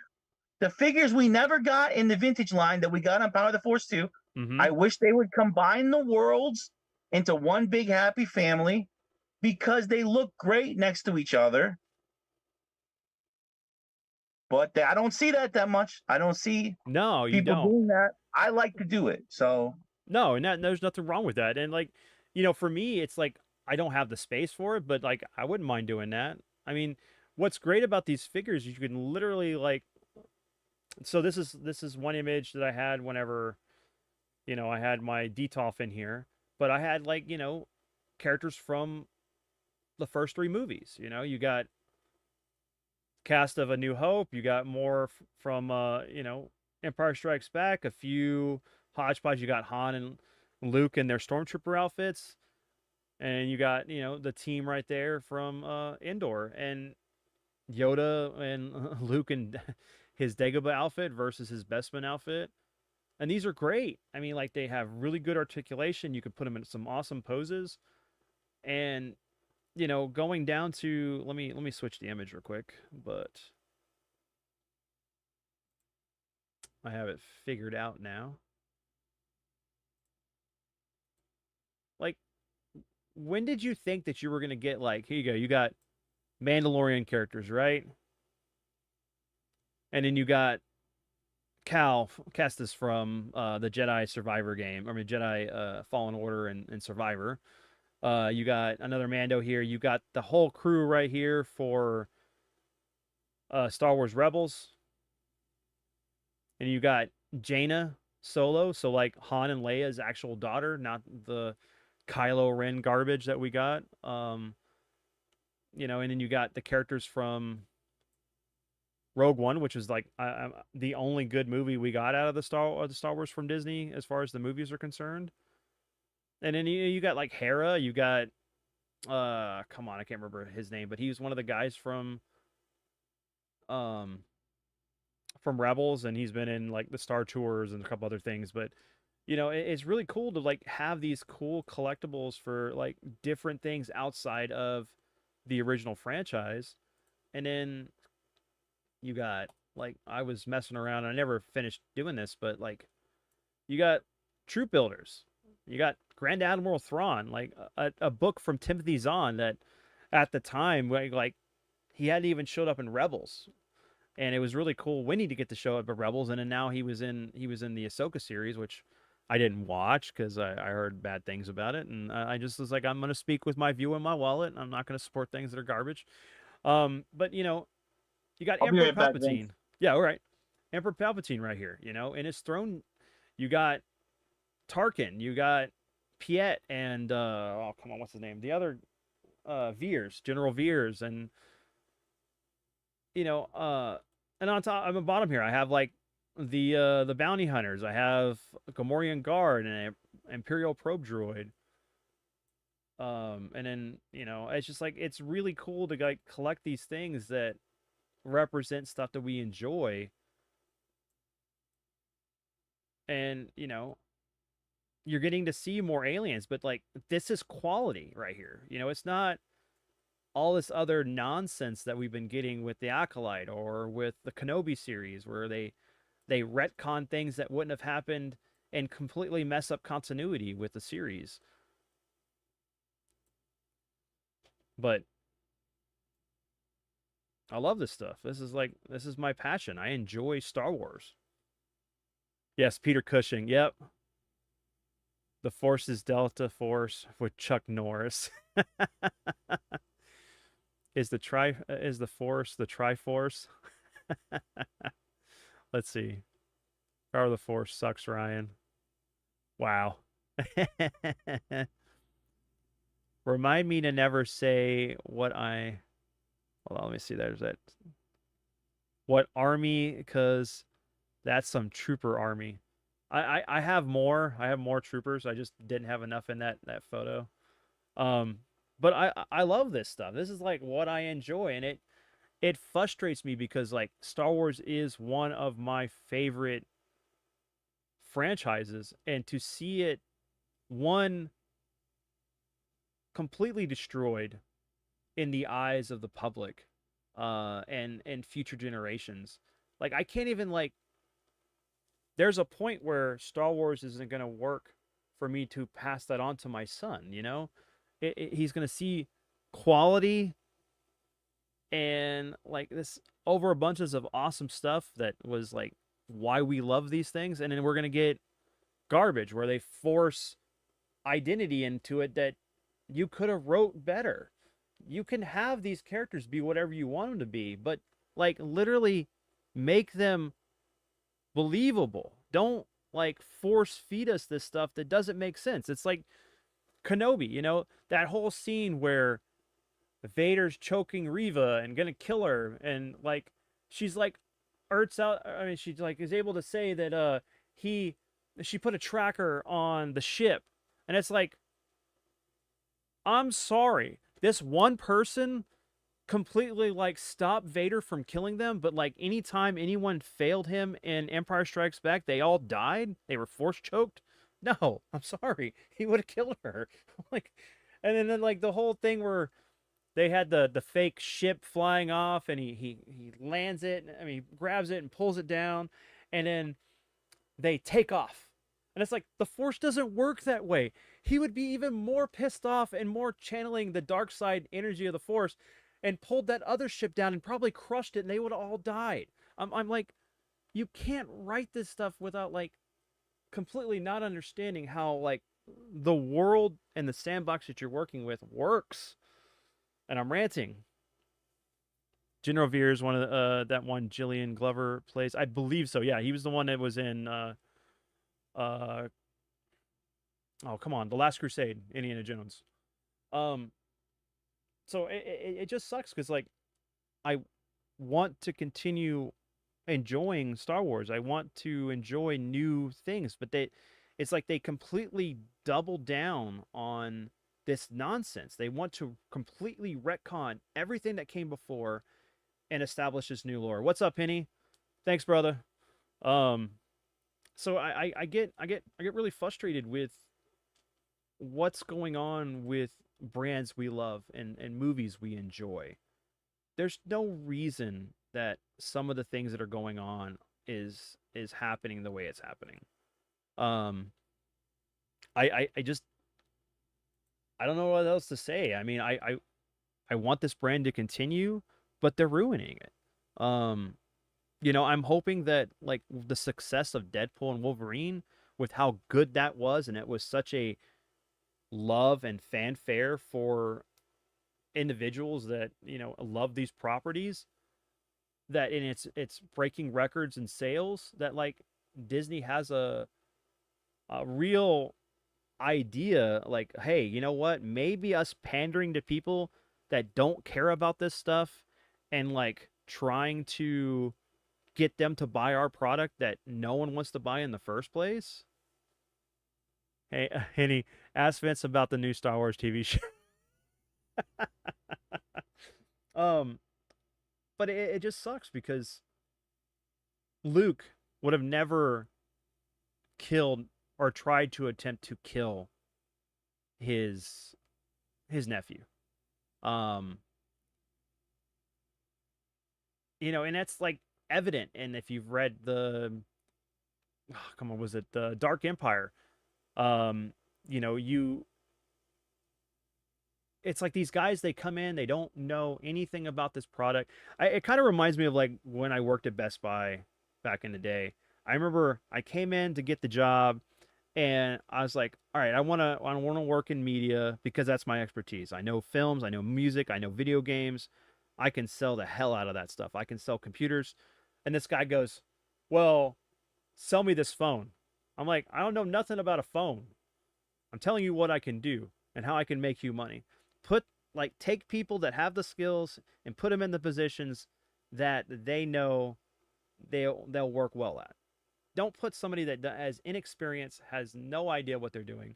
the figures we never got in the vintage line that we got on Power of the Force 2. Mm-hmm. I wish they would combine the worlds into one big happy family because they look great next to each other. But I don't see that much. I don't see No, you people don't. doing that. I like to do it. So No, and there's nothing wrong with that. And like, for me, it's like I don't have the space for it, but like I wouldn't mind doing that. I mean, what's great about these figures is you can literally like. So this is one image that I had whenever I had my Detolf in here, but I had like characters from the first three movies. You got cast of A New Hope. You got more from Empire Strikes Back. A few hodgepodge. You got Han and Luke in their stormtrooper outfits, and you got the team right there from Endor and Yoda and Luke and his Dagobah outfit versus his Bespin outfit. And these are great. I mean, like they have really good articulation. You could put them in some awesome poses, and going down to let me switch the image real quick, but I have it figured out now. Like, when did you think that you were gonna get like here you go, you got Mandalorian characters, right? And then you got Cal Kestis from the Jedi Survivor game, I mean Jedi Fallen Order and Survivor. You got another Mando here. You got the whole crew right here for Star Wars Rebels, and you got Jaina Solo, so like Han and Leia's actual daughter, not the Kylo Ren garbage that we got. And then you got the characters from Rogue One, which is like the only good movie we got out of the Star Wars from Disney as far as the movies are concerned. And then you got like Hera, you got come on, I can't remember his name, but he was one of the guys um from Rebels, and he's been in like the Star Tours and a couple other things. But it's really cool to like have these cool collectibles for like different things outside of the original franchise. And then you got like I was messing around. I never finished doing this, but like you got troop builders. You got Grand Admiral Thrawn, like a book from Timothy Zahn that at the time like he hadn't even showed up in Rebels, and it was really cool Winnie to get to show up at Rebels, and then now he was in the Ahsoka series, which I didn't watch because I heard bad things about it, and I just was like, I'm gonna speak with my view and my wallet. And I'm not gonna support things that are garbage. But you got I'll be Emperor right back, Vince. Palpatine. Yeah, all right, Emperor Palpatine right here. In his throne, you got Tarkin, you got Piet, and oh come on, what's his name? The other Veers, General Veers, and you know, uh, and on the bottom here, I have like the bounty hunters. I have a Gamorrean guard and an Imperial probe droid. And then it's just like it's really cool to like collect these things that represent stuff that we enjoy, and you're getting to see more aliens, but like this is quality right here. It's not all this other nonsense that we've been getting with the Acolyte or with the Kenobi series, where they retcon things that wouldn't have happened and completely mess up continuity with the series. But I love this stuff. This is my passion. I enjoy Star Wars. Yes, Peter Cushing. Yep. The Force is Delta Force with Chuck Norris. Is the Force the Triforce? Let's see. Power of the Force sucks, Ryan. Wow. Remind me to never say what I. Hold on, let me see. There's that. What army? Because that's some trooper army. I have more. I have more troopers. I just didn't have enough in that photo. Um, but I love this stuff. This is like what I enjoy, and it frustrates me because like Star Wars is one of my favorite franchises, and to see it one completely destroyed in the eyes of the public and future generations. Like I can't even like there's a point where Star Wars isn't going to work for me to pass that on to my son, you know? He's going to see quality and like this overabundance of awesome stuff that was like why we love these things, and then we're going to get garbage where they force identity into it that you could have wrote better. You can have these characters be whatever you want them to be, but like literally make them believable. Don't like force feed us this stuff that doesn't make sense. It's like Kenobi, you know, that whole scene where Vader's choking Reva and gonna kill her, and like she's like Ertz out. I mean, she's like is able to say that he she put a tracker on the ship, and it's like I'm sorry, this one person completely like stopped Vader from killing them, but like anytime anyone failed him in Empire Strikes Back, they all died. They were force choked. No, I'm sorry. He would have killed her. Like and then like the whole thing where they had the fake ship flying off and he lands it, I mean he grabs it and pulls it down and then they take off. And it's like the force doesn't work that way. He would be even more pissed off and more channeling the dark side energy of the force and pulled that other ship down and probably crushed it and they would have all died. I'm like, you can't write this stuff without like completely not understanding how like the world and the sandbox that you're working with works. And I'm ranting. General Veer is one of the, that one Jillian Glover plays. I believe so. Yeah, he was the one that was in uh oh come on, The Last Crusade, Indiana Jones. Um, so it just sucks because like I want to continue enjoying Star Wars. I want to enjoy new things, but it's like they completely double down on this nonsense. They want to completely retcon everything that came before and establish this new lore. What's up, Penny? Thanks, brother. Um, so I get really frustrated with what's going on with brands we love and movies we enjoy. There's no reason that some of the things that are going on is happening the way it's happening. Um, I just I don't know what else to say. I mean, I want this brand to continue, but they're ruining it. Um, you know, I'm hoping that like the success of Deadpool and Wolverine with how good that was, and it was such a love and fanfare for individuals that, you know, love these properties, that in it's breaking records and sales, that like Disney has a real idea like, hey, you know what? Maybe us pandering to people that don't care about this stuff and like trying to get them to buy our product that no one wants to buy in the first place. Hey, Henny, ask Vince about the new Star Wars TV show. um, but it just sucks because Luke would have never killed or tried to attempt to kill his his nephew. Um, you know, and that's like evident. And if you've read the, oh, come on, was it the Dark Empire? Um, you know, it's like these guys, they come in, they don't know anything about this product. It kind of reminds me of like when I worked at Best Buy back in the day. I remember I came in to get the job and I was like, all right, I want to work in media because that's my expertise. I know films, I know music, I know video games. I can sell the hell out of that stuff. I can sell computers. And this guy goes, "Well, sell me this phone." I'm like, "I don't know nothing about a phone. I'm telling you what I can do and how I can make you money." Put like take people that have the skills and put them in the positions that they know they'll work well at. Don't put somebody that has inexperience, has no idea what they're doing,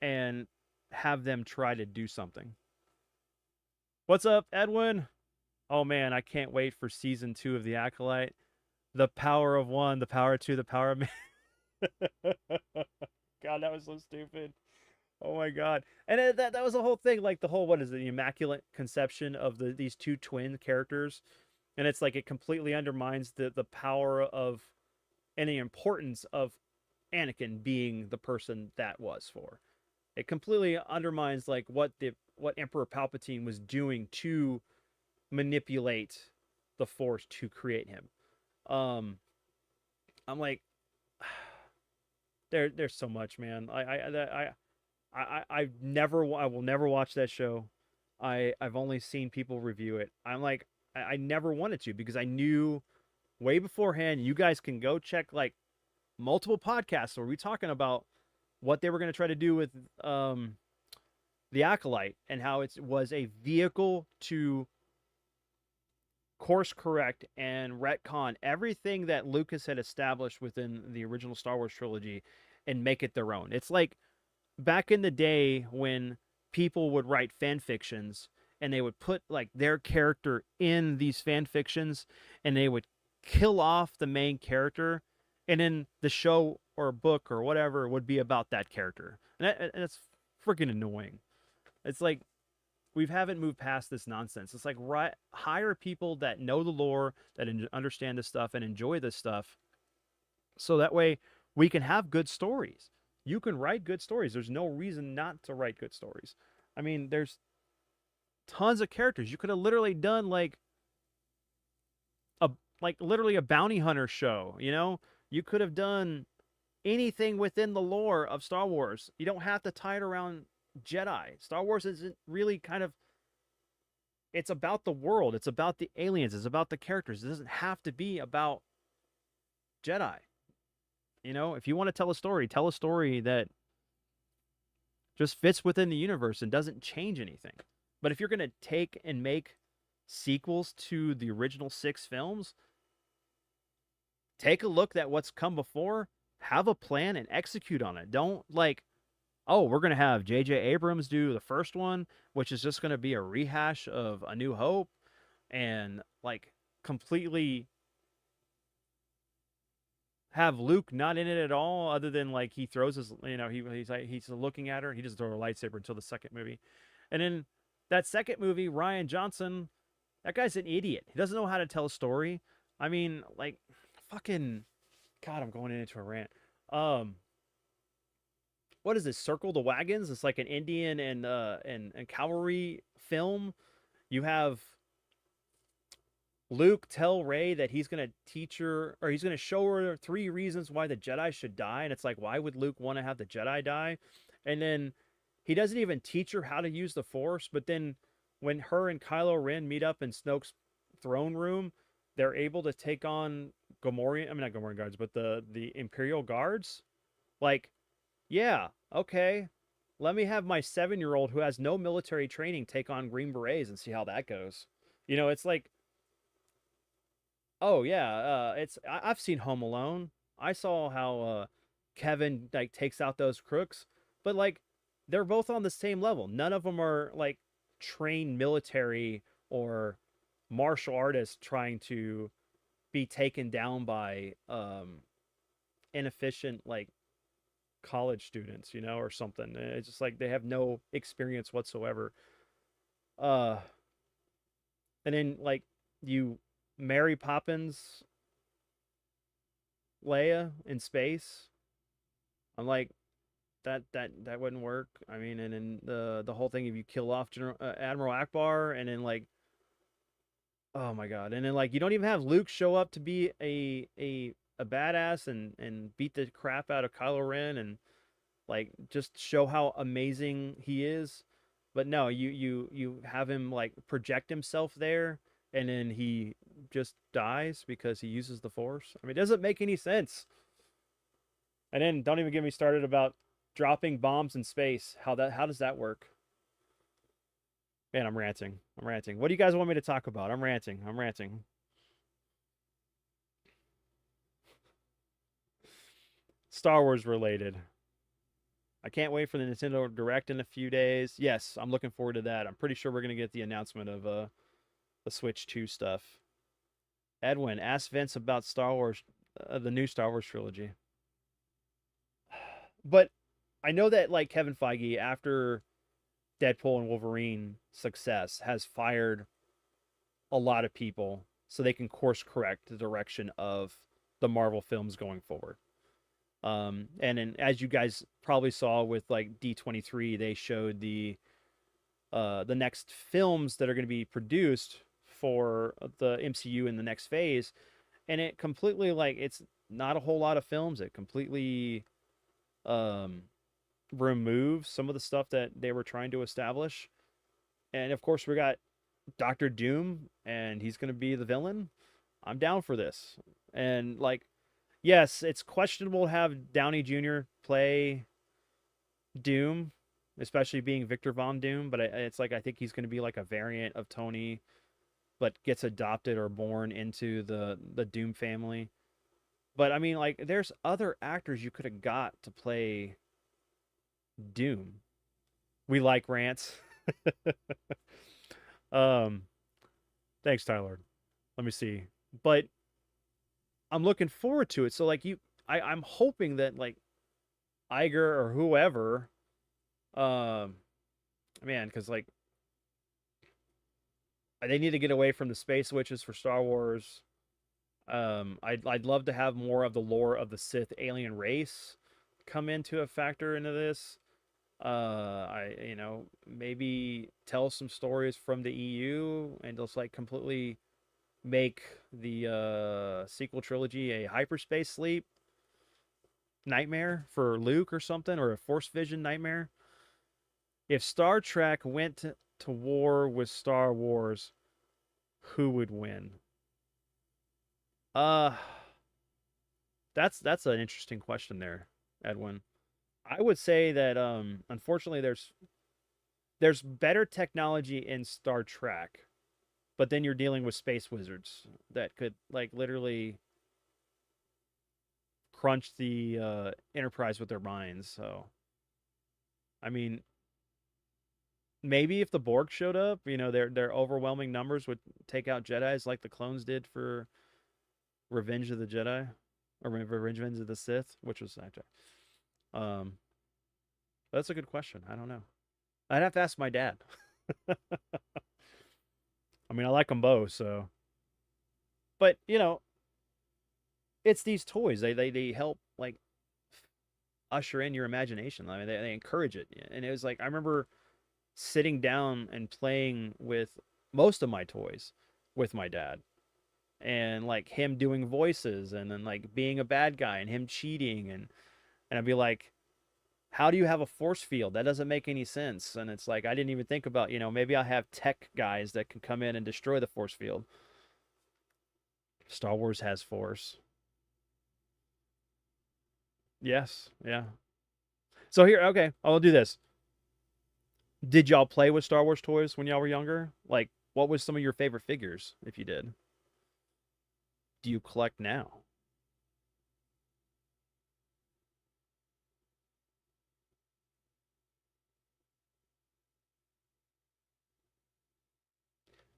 and have them try to do something. What's up, Edwin? Oh man, I can't wait for season 2 of The Acolyte. The power of one, the power of two, the power of man. God, that was so stupid. Oh my God. And that was the whole thing. Like the whole, what is it, the immaculate conception of these two twin characters. And it's like it completely undermines the power of and the importance of Anakin being the person that was for. It completely undermines like what Emperor Palpatine was doing to manipulate the Force to create him. Um, I'm like, there's so much, man. I will never watch that show. I've only seen people review it. I'm like, I never wanted to because I knew way beforehand. You guys can go check like multiple podcasts where we talking about what they were going to try to do with the Acolyte and how it was a vehicle to course correct and retcon everything that Lucas had established within the original Star Wars trilogy and make it their own. It's like back in the day when people would write fan fictions and they would put like their character in these fan fictions and they would kill off the main character and then the show or book or whatever would be about that character. And that's freaking annoying. It's like we haven't moved past this nonsense. It's like hire people that know the lore, that understand this stuff and enjoy this stuff so that way we can have good stories. You can write good stories. There's no reason not to write good stories. I mean, there's tons of characters. You could have literally done a literally a bounty hunter show, you know? You could have done anything within the lore of Star Wars. You don't have to tie it around Jedi. Star Wars isn't really kind of it's about the world. It's about the aliens. It's about the characters. It doesn't have to be about Jedi. You know, if you want to tell a story that just fits within the universe and doesn't change anything. But if you're going to take and make sequels to the original 6 films, take a look at what's come before, have a plan and execute on it. Don't like, oh, we're going to have J.J. Abrams do the first one, which is just going to be a rehash of A New Hope and like completely have Luke not in it at all, other than like he throws his, you know, he's looking at her. He doesn't throw a lightsaber until the second movie, and then that second movie, Rian Johnson, that guy's an idiot. He doesn't know how to tell a story. I mean, like, fucking, God, I'm going into a rant. Um, what is this? Circle the Wagons. It's like an Indian and cavalry film. You have Luke tell Rey that he's going to teach her, or he's going to show her 3 reasons why the Jedi should die. And it's like, why would Luke want to have the Jedi die? And then he doesn't even teach her how to use the Force. But then when her and Kylo Ren meet up in Snoke's throne room, they're able to take on Gamorrean, I mean, not Gamorrean guards, but the Imperial guards. Like, yeah, okay. Let me have my 7-year-old who has no military training take on Green Berets and see how that goes. You know, it's like, oh yeah, I've seen Home Alone. I saw how Kevin like takes out those crooks, but like they're both on the same level. None of them are like trained military or martial artists trying to be taken down by inefficient like college students, you know, or something. It's just like they have no experience whatsoever. Uh, and then like you Mary Poppins Leia in space. I'm like that wouldn't work. I mean, and then the whole thing if you kill off General Admiral Akbar, and then like, oh my God, and then like you don't even have Luke show up to be a badass and beat the crap out of Kylo Ren and like just show how amazing he is. But no, you have him like project himself there, and then he just dies because he uses the Force. I mean, it doesn't make any sense. And then don't even get me started about dropping bombs in space. How does that work? Man, I'm ranting. I'm ranting. What do you guys want me to talk about? I'm ranting. I'm ranting. Star Wars related. I can't wait for the Nintendo Direct in a few days. Yes, I'm looking forward to that. I'm pretty sure we're gonna get the announcement of the Switch 2 stuff. Edwin, ask Vince about Star Wars, the new Star Wars trilogy. But I know that like Kevin Feige, after Deadpool and Wolverine success, has fired a lot of people so they can course correct the direction of the Marvel films going forward. And as you guys probably saw with like D23, they showed the next films that are going to be produced for the MCU in the next phase, and it completely like it's not a whole lot of films. It completely um, removes some of the stuff that they were trying to establish. And of course, we got Doctor Doom, and he's going to be the villain. I'm down for this. And like, yes, it's questionable to have Downey Jr. play Doom, especially being Victor Von Doom. But it's like I think he's going to be like a variant of Tony, but gets adopted or born into the Doom family. But I mean, like, there's other actors you could have got to play Doom. We like Rants. um, thanks, Tyler. Let me see. But I'm looking forward to it. So like I'm hoping that like Iger or whoever, um, man, because like they need to get away from the space witches for Star Wars. I'd love to have more of the lore of the Sith alien race come into a factor into this. I maybe tell some stories from the EU and just like completely make the sequel trilogy a hyperspace sleep nightmare for Luke or something, or a Force Vision nightmare. If Star Trek went to war with Star Wars, who would win? Uh, that's an interesting question there, Edwin. I would say that unfortunately there's better technology in Star Trek, but then you're dealing with space wizards that could like literally crunch the Enterprise with their minds. So, I mean, maybe if the Borg showed up, their overwhelming numbers would take out Jedi's like the clones did for Revenge of the Jedi or Revenge of the Sith, which was actually um that's a good question. I don't know. I'd have to ask my dad. I mean, I like them both, so but it's these toys. They help like usher in your imagination. I mean, they encourage it. And it was like I remember sitting down and playing with most of my toys with my dad, and like him doing voices and then like being a bad guy and him cheating, and I'd be like, how do you have a force field? That doesn't make any sense. And it's like I didn't even think about, maybe I have tech guys that can come in and destroy the force field. Star Wars has force. Yes, yeah. So here, okay, I'll do this. Did y'all play with Star Wars toys when y'all were younger? Like, what was some of your favorite figures if you did? Do you collect now?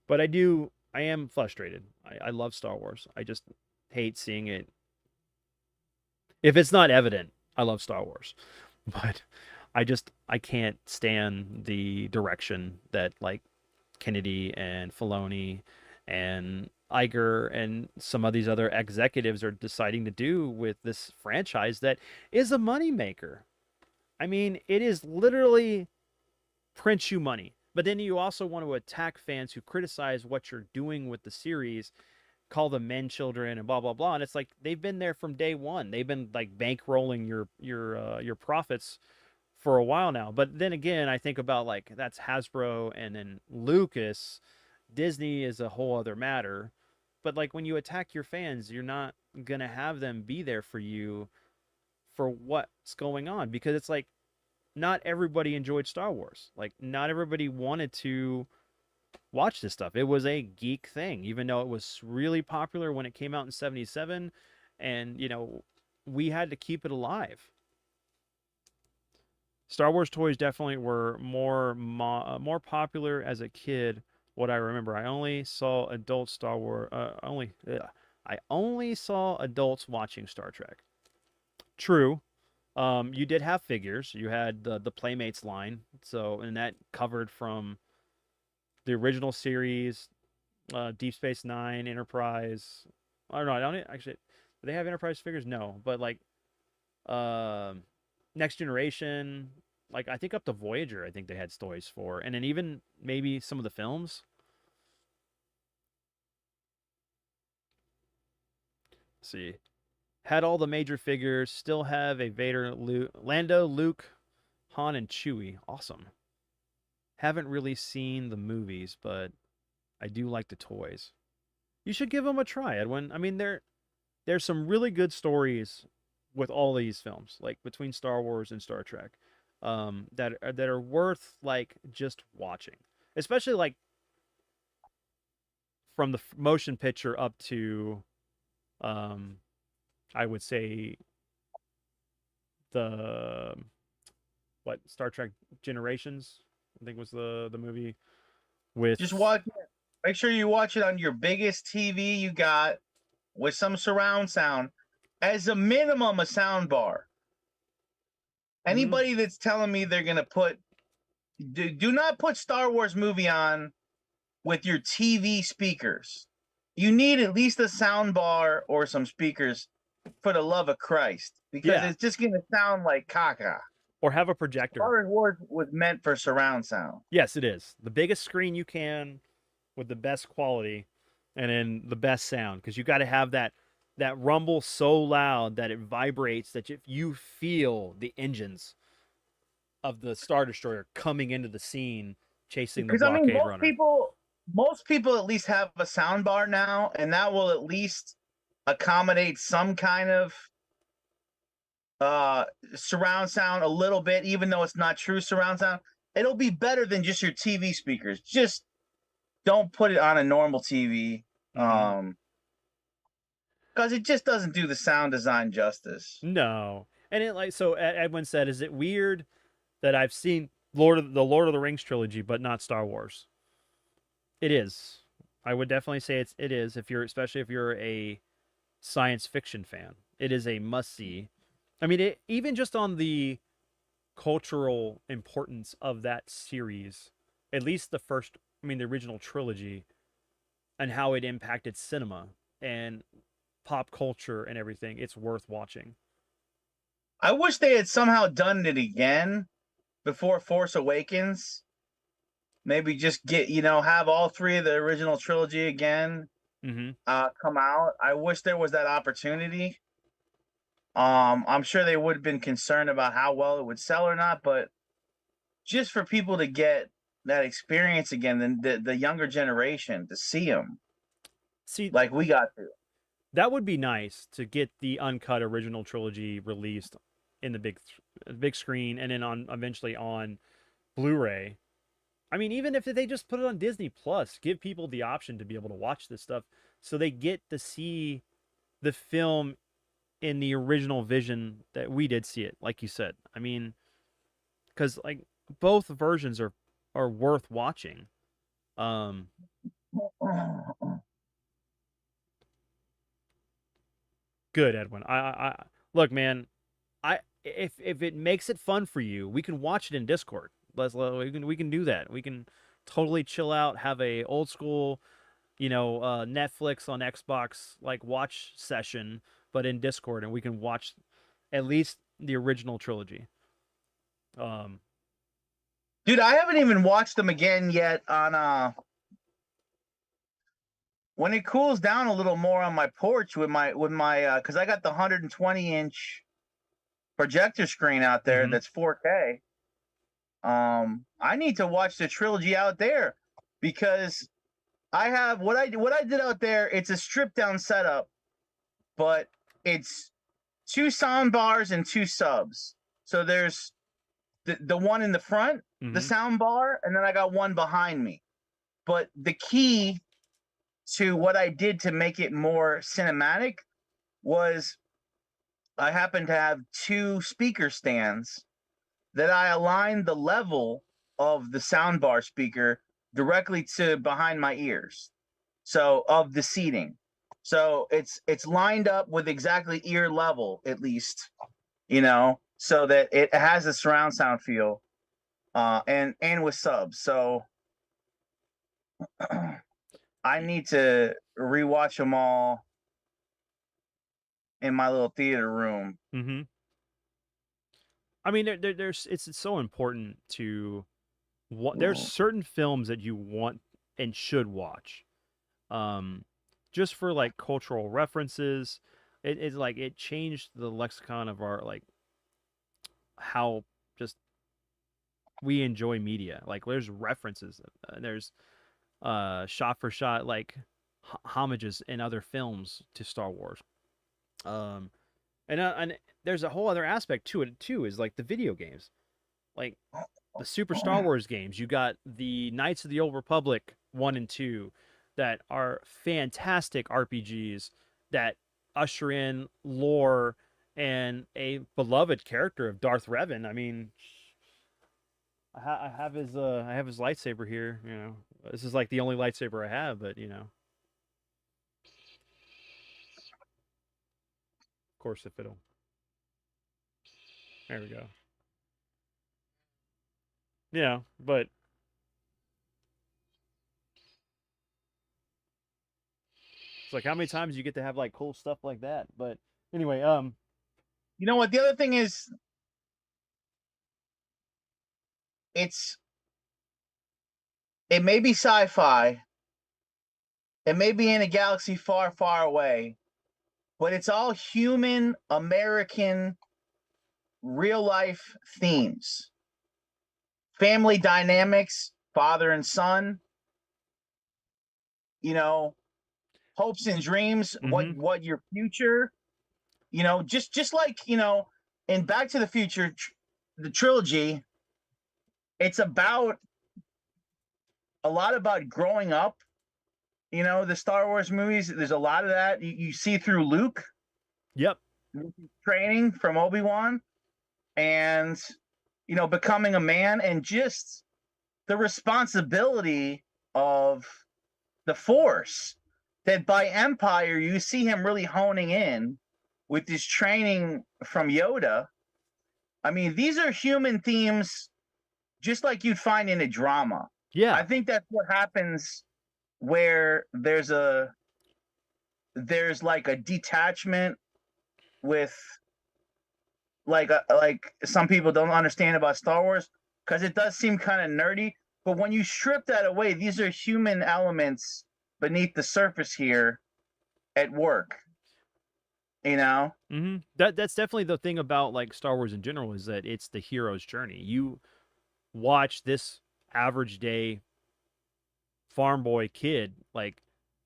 But I am frustrated. I love Star Wars. I just hate seeing it. If it's not evident, I love Star Wars. But I can't stand the direction that like Kennedy and Filoni and Iger and some of these other executives are deciding to do with this franchise that is a moneymaker. I mean, it is literally prints you money. But then you also want to attack fans who criticize what you're doing with the series, call them men children and blah blah blah. And it's like they've been there from day one. They've been like bankrolling your profits for a while now. But then again, I think about like that's Hasbro and then Lucas. Disney is a whole other matter. But like when you attack your fans, you're not gonna have them be there for you for what's going on, because it's like not everybody enjoyed Star Wars. Like not everybody wanted to watch this stuff. It was a geek thing, even though it was really popular when it came out in 77, and we had to keep it alive. Star Wars toys definitely were more popular as a kid what I remember. I only saw adult Star Wars. I only saw adults watching Star Trek. True. You did have figures. You had the Playmates line. So and that covered from the original series, Deep Space Nine, Enterprise. I don't know. I don't actually. Do they have Enterprise figures? No, but like uh, Next Generation, like I think up to Voyager, I think they had toys for, and then even maybe some of the films. Let's see, had all the major figures. Still have a Vader, Luke, Lando, Luke, Han, and Chewie. Awesome. Haven't really seen the movies, but I do like the toys. You should give them a try, Edwin. I mean, there's some really good stories with all these films, like between Star Wars and Star Trek, that are worth like just watching, especially like from the motion picture up to, um, I would say the what Star Trek Generations, I think was the movie with. Just watch it. Make sure you watch it on your biggest TV you got with some surround sound. As a minimum, a sound bar. Mhm. Anybody that's telling me they're gonna do not put Star Wars movie on with your TV speakers. You need at least a sound bar or some speakers for the love of Christ, because Yeah, it's just gonna sound like caca. or have a projector. Star Wars was meant for surround sound. Yes, it is the biggest screen you can with the best quality and then the best sound because you got to have that rumble so loud that it vibrates that you feel the engines of the Star Destroyer coming into the scene chasing the Because I mean, blockade runner. most people at least have a sound bar now, and that will at least accommodate some kind of uh surround sound a little bit, even though it's not true surround sound. It'll be better than just your TV speakers. Just don't put it on a normal TV, Hmm. because it just doesn't do the sound design justice. No, and it like so Edwin said, is it weird that I've seen the Lord of the Rings trilogy but not Star Wars? It is. I would definitely say it is if you're especially if you're a science fiction fan. It is a must see. I mean, even just on the cultural importance of that series, at least the first, I mean, the original trilogy, and how it impacted cinema and pop culture and everything, it's worth watching. I wish they had somehow done it again before Force Awakens. Maybe just have all three of the original trilogy again Hmm. come out. I wish there was that opportunity. I'm sure they would have been concerned about how well it would sell or not, but just for people to get that experience again, the younger generation to see them See, like we got to. that would be nice to get the uncut original trilogy released in the big screen and then on eventually on Blu-ray. I mean, even if they just put it on Disney Plus, give people the option to be able to watch this stuff so they get to see the film in the original vision that we did see it, like you said. I mean, because like both versions are worth watching. Um, good, Edwin. I look, man. I if it makes it fun for you, we can watch it in Discord. We can do that. We can totally chill out, have a old school, Netflix on Xbox like watch session, but in Discord, and we can watch at least the original trilogy. Um, Dude, I haven't even watched them again yet on when it cools down a little more on my porch with my because I got the 120-inch projector screen out there mhm. that's 4K. I need to watch the trilogy out there because I have what I did out there. It's a stripped down setup, but it's two sound bars and two subs. So there's the one in the front, the Mhm. sound bar, and then I got one behind me. But the key to what I did to make it more cinematic was I happened to have two speaker stands that I aligned the level of the soundbar speaker directly to behind my ears. So of the seating. So it's lined up with exactly ear level, at least, so that it has a surround sound feel, and with subs. So I need to rewatch them all in my little theater room. Mm-hmm. I mean, there's it's so important to there's certain films that you want and should watch, um, just for like cultural references. It's like it changed the lexicon of our like how just we enjoy media. Like there's references, there's shot for shot like homages in other films to Star Wars. Um, and there's a whole other aspect to it too, is like the video games, like the Super Star Wars games. You got the Knights of the Old Republic 1 and 2 that are fantastic RPGs that usher in lore and a beloved character of Darth Revan. I mean, I have his lightsaber here. You know, this is like the only lightsaber I have, but you know, of course, if it'll. There we go. Yeah, but it's like how many times you get to have like cool stuff like that. But anyway, You know what? The other thing is, it's it may be sci-fi, it may be in a galaxy far, far away, but it's all human American real life themes. Family dynamics, father and son, you know, hopes and dreams, mm-hmm. what your future, just like, in Back to the Future, the trilogy, it's about a lot about growing up. The Star Wars movies, there's a lot of that you see through Luke Yep. training from Obi-Wan, and becoming a man, and just the responsibility of the Force, that by Empire you see him really honing in with his training from Yoda. I mean, these are human themes just like you'd find in a drama. I Yeah. think that's what happens where there's like a detachment with, like some people don't understand about Star Wars, because it does seem kind of nerdy. But when you strip that away, these are human elements beneath the surface here at work. You know, Mm-hmm. That's definitely the thing about like Star Wars in general, is that it's the hero's journey. You watch this average day farm boy kid like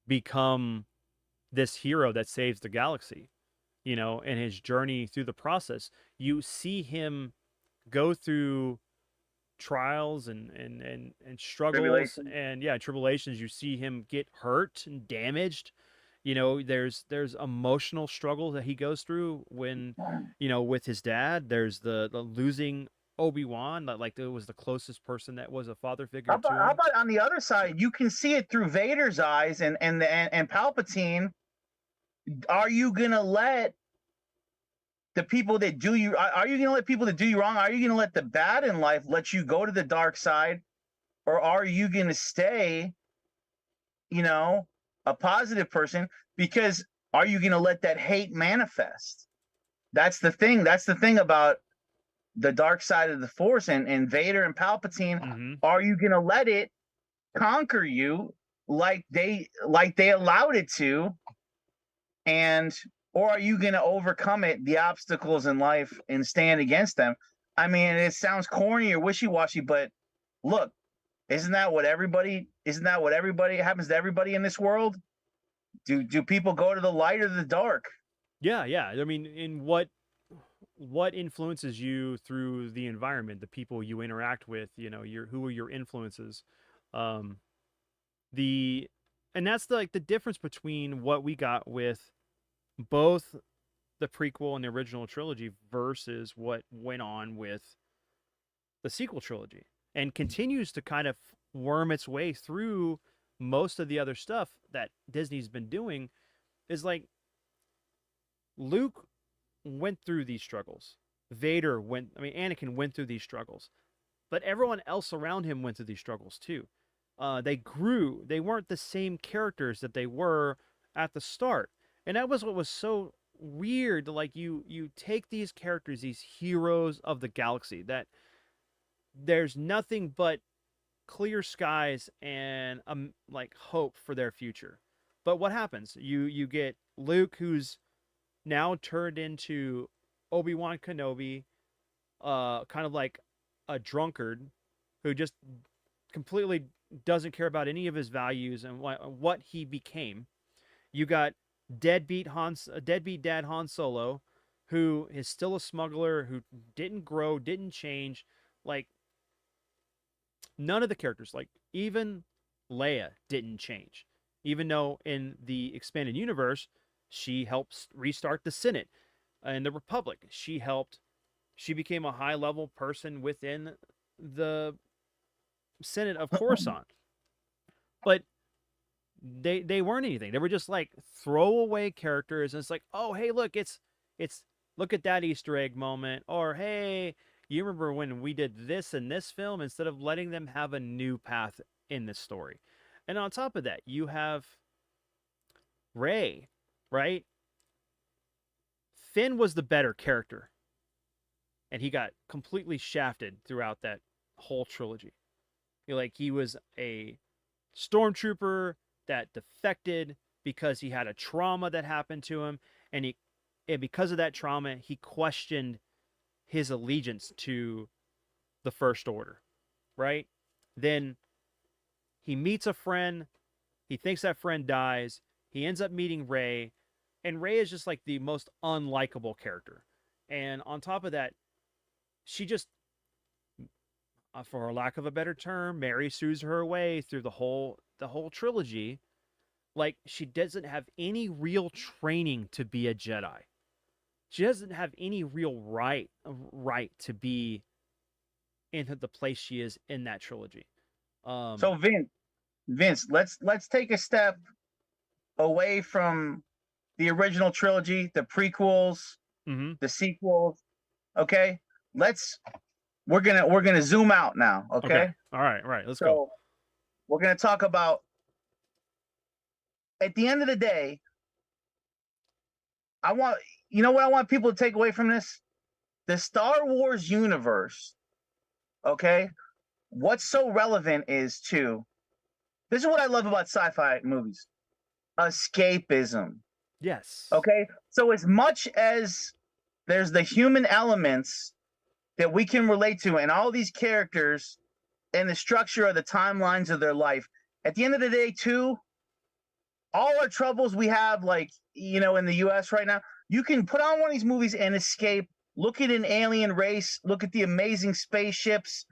become this hero that saves the galaxy, you know, and his journey through the process. You see him go through trials and struggles tribulation. and yeah, tribulations. You see him get hurt and damaged. You know, there's emotional struggle that he goes through when, you know, with his dad. There's the losing Obi-Wan, that like it was the closest person that was a father How figure about, to how him. about on the other side? You can see it through Vader's eyes and Palpatine. Are you gonna let the people that do you? Are you gonna let people that do you wrong? Are you gonna let the bad in life let you go to the dark side, or are you gonna stay, you know, a positive person? Because are you gonna let that hate manifest? That's the thing. That's the thing about the dark side of the Force and Vader and Palpatine. Mm-hmm. Are you gonna let it conquer you like they allowed it to, and or are you going to overcome it, the obstacles in life, and stand against them? I mean, it sounds corny or wishy-washy, but look, isn't that what everybody happens to everybody in this world? Do people go to the light or the dark? Yeah, yeah. I mean, in what influences you through the environment, the people you interact with, you know, your who are your influences. Um the and that's like the difference between what we got with both the prequel and the original trilogy versus what went on with the sequel trilogy, and continues to kind of worm its way through most of the other stuff that Disney's been doing is like Luke went through these struggles. Anakin went through these struggles, but everyone else around him went through these struggles too. They grew. They weren't the same characters that they were at the start, and that was what was so weird. Like you take these characters, these heroes of the galaxy, that there's nothing but clear skies and like hope for their future. But what happens? You get Luke, who's now turned into Obi-Wan Kenobi, kind of like a drunkard who just completely doesn't care about any of his values and what he became. You got deadbeat dad Han Solo, who is still a smuggler, who didn't grow, didn't change. Like none of the characters, like even Leia, didn't change, even though in the expanded universe she helps restart the Senate and the Republic. She became a high level person within the Senate of Coruscant. But they weren't anything. They were just like throwaway characters, and it's like, oh hey, it's look at that Easter egg moment, or hey, you remember when we did this in this film, instead of letting them have a new path in this story. And on top of that, you have Rey, right? Finn was the better character, and he got completely shafted throughout that whole trilogy. Like he was a stormtrooper that defected because he had a trauma that happened to him, and because of that trauma, he questioned his allegiance to the First Order, right? Then he meets a friend, he thinks that friend dies, he ends up meeting Rey, and Rey is just like the most unlikable character. And on top of that, she just, for lack of a better term, Mary sues her way through the whole trilogy. Like she doesn't have any real training to be a Jedi. She doesn't have any real right to be in the place she is in that trilogy. So Vince, let's take a step away from the original trilogy, the prequels, mm-hmm. the sequels. Okay, we're gonna zoom out now. Okay. All right. Let's go. So we're gonna talk about, at the end of the day, you know what I want people to take away from this? The Star Wars universe. Okay, what's so relevant is this is what I love about sci-fi movies: escapism. Yes. Okay, so as much as there's the human elements that we can relate to, and all these characters and the structure of the timelines of their life, at the end of the day, too, all our troubles we have, like, in the US right now, you can put on one of these movies and escape. Look at an alien race. Look at the amazing spaceships.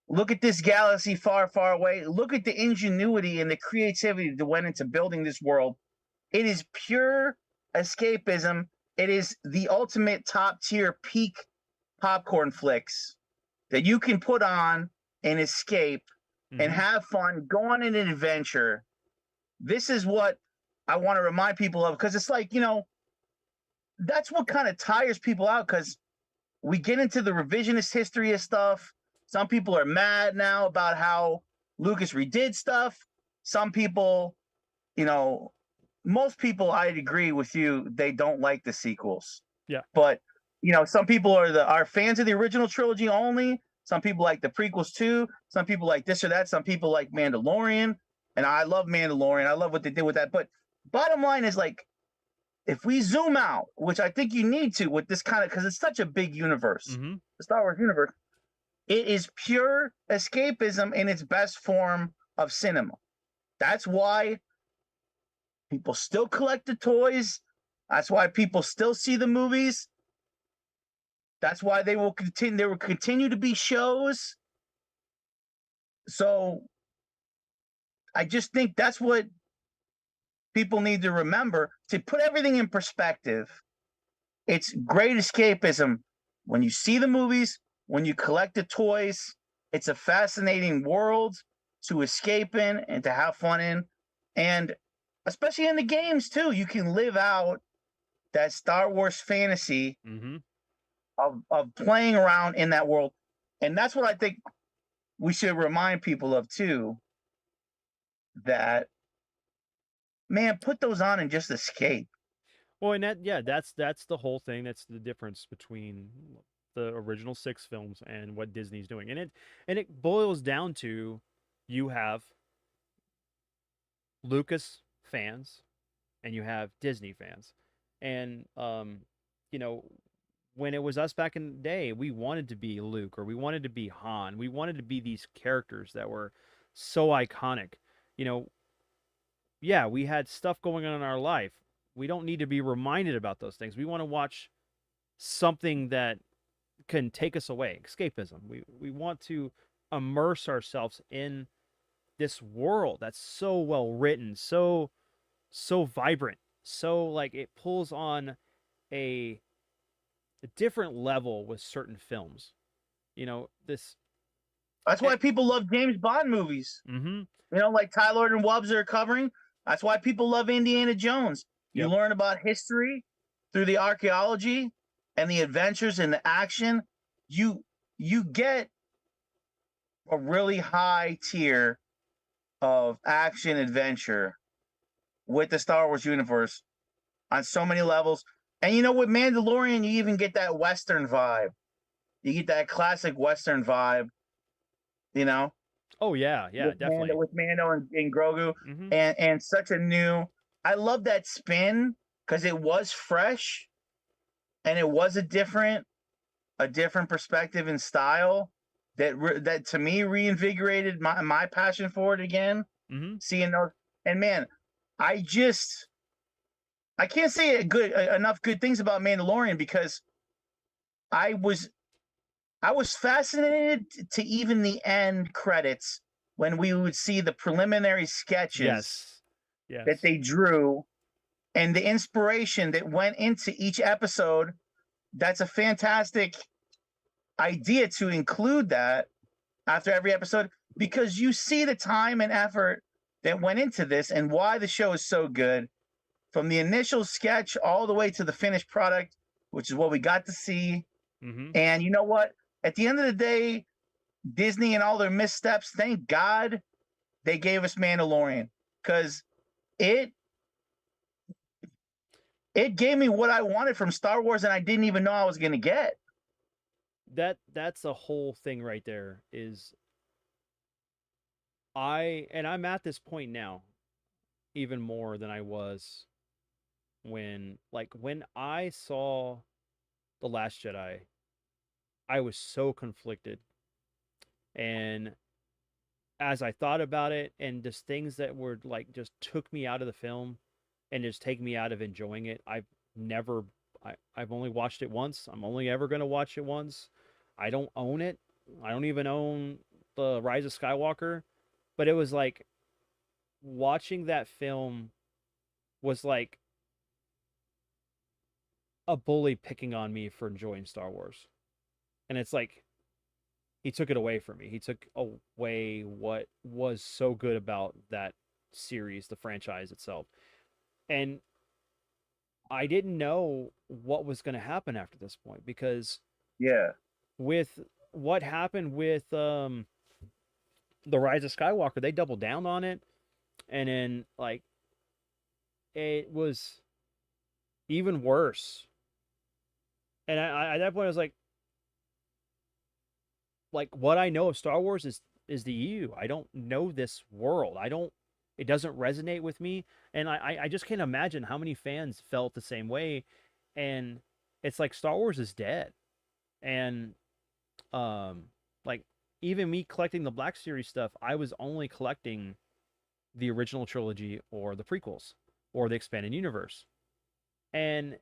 Look at this galaxy far, far away. Look at the ingenuity and the creativity that went into building this world. It is pure escapism. It is the ultimate top tier peak popcorn flicks that you can put on and escape and have fun, go on an adventure. This is what I want to remind people of, because it's like, that's what kind of tires people out, because we get into the revisionist history of stuff. Some people are mad now about how Lucas redid stuff. Some people, most people, I'd agree with you, they don't like the sequels. Yeah. But, some people are fans of the original trilogy only. Some people like the prequels too. Some people like this or that. Some people like Mandalorian. And I love Mandalorian. I love what they did with that. But bottom line is, like, if we zoom out, which I think you need to with this kind of, because it's such a big universe, the Star Wars universe, it is pure escapism in its best form of cinema. That's why people still collect the toys. That's why people still see the movies. That's why they will continue. There will continue to be shows. So I just think that's what people need to remember, to put everything in perspective. It's great escapism when you see the movies, when you collect the toys. It's a fascinating world. to escape in and to have fun in. And especially in the games too, you can live out that Star Wars fantasy Mm-hmm. of playing around in that world. And that's what I think we should remind people of too, that man, put those on and just escape. Well, and that's the whole thing. That's the difference between the original 6 films and what Disney's doing. And it boils down to you have Lucas fans and you have Disney fans. And you know, when it was us back in the day, we wanted to be Luke or we wanted to be Han. We wanted to be these characters that were so iconic. You know, yeah, we had stuff going on in our life. We don't need to be reminded about those things. We want to watch something that can take us away, escapism. We want to immerse ourselves in this world that's so well written, so vibrant, so like it pulls on a, a different level with certain films. You know, this That's why people love James Bond movies. mm-hmm. Like Tyler and Wubbs are covering. That's why people love Indiana Jones. You Yep. learn about history through the archaeology and the adventures and the action. You get a really high tier of action adventure with the Star Wars universe on so many levels. And with Mandalorian, you even get that Western vibe. You get that classic Western vibe, you know, Oh yeah, with Mando, definitely. and Grogu, Mm-hmm. and such a new. I love that spin because it was fresh and it was a different perspective and style that to me reinvigorated my passion for it again. Mm-hmm. Seeing those, and man, I just I can't say enough good things about Mandalorian because I was I was fascinated to even the end credits when we would see the preliminary sketches Yes. that Yes. they drew and the inspiration that went into each episode. That's a fantastic idea to include that after every episode because you see the time and effort that went into this and why the show is so good from the initial sketch all the way to the finished product, which is what we got to see. Mm-hmm. And you know what? At the end of the day, Disney and all their missteps, thank God they gave us Mandalorian because it it gave me what I wanted from Star Wars and I didn't even know I was going to get. That's a whole thing right there is I'm at this point now even more than I was when I saw The Last Jedi, I was so conflicted. And as I thought about it and just things that were like just took me out of the film and just take me out of enjoying it, never I've only watched it once. I'm only ever going to watch it once. I don't own it. I don't even own The Rise of Skywalker, but it was like watching that film was like a bully picking on me for enjoying Star Wars. And it's like he took it away from me. He took away what was so good about that series, the franchise itself. And I didn't know what was going to happen after this point because Yeah. with what happened with the Rise of Skywalker, they doubled down on it, and then like it was even worse. And at that point, I was like what I know of Star Wars is the EU. I don't know this world. I don't. It doesn't resonate with me, and I just can't imagine how many fans felt the same way. And it's like Star Wars is dead, and um, like even me collecting the Black Series stuff, I was only collecting the original trilogy or the prequels or the expanded universe, and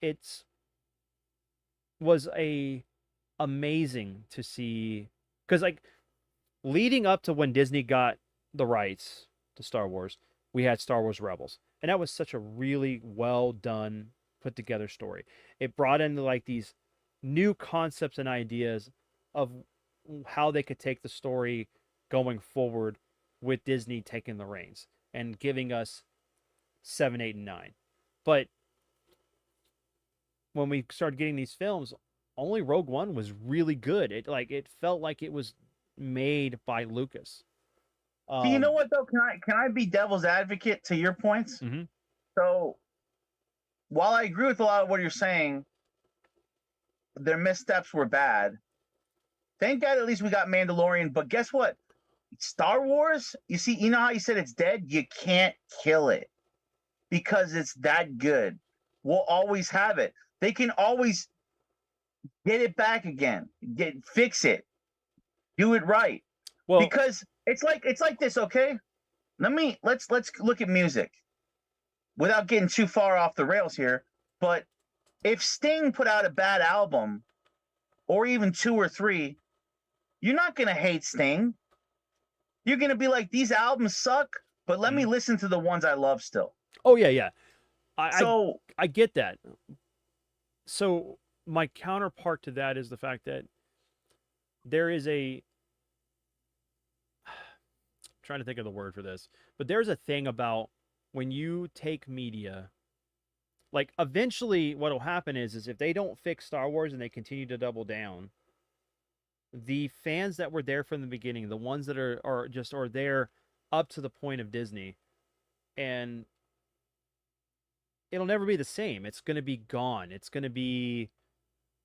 it's was a amazing to see because like leading up to when Disney got the rights to Star Wars, we had Star Wars Rebels, and that was such a really well done, put together story. It brought in like these new concepts and ideas of how they could take the story going forward with Disney taking the reins and giving us 7, 8, and 9. But when we started getting these films, only Rogue One was really good. It felt like it was made by Lucas. So you know what though? Can I be devil's advocate to your points? Mm-hmm. So while I agree with a lot of what you're saying, their missteps were bad. Thank God at least we got Mandalorian. But guess what? Star Wars, you know how you said it's dead? You can't kill it because it's that good. We'll always have it. They can always get it back again. Fix it. Do it right. Well, Because it's like this, okay? Let's look at music without getting too far off the rails here. But if Sting put out a bad album, or even 2 or 3, you're not gonna hate Sting. You're gonna be like, these albums suck, but let me listen to the ones I love still. oh yeah, yeah. So I get that. So my counterpart to that is the fact that there is a trying to think of the word for this, but there's a thing about when you take media, like eventually what'll happen is if they don't fix Star Wars and they continue to double down, the fans that were there from the beginning, the ones that are there up to the point of Disney, and it'll never be the same. It's going to be gone. It's going to be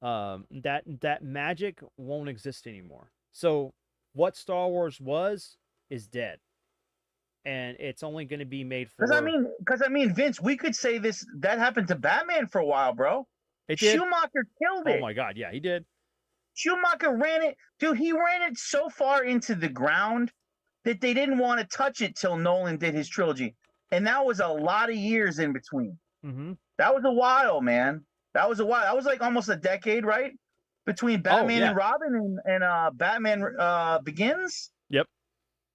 that magic won't exist anymore. So what Star Wars was is dead, and it's only going to be made for. Because I mean, Vince, we could say that happened to Batman for a while, bro. It did. Schumacher killed it. Oh my God, yeah, he did. Schumacher ran it, dude. He ran it so far into the ground that they didn't want to touch it till Nolan did his trilogy, and that was a lot of years in between. Mm-hmm. That was a while, man. That was a while. That was like almost a decade, right? Between Batman and Robin and Batman Begins. Yep.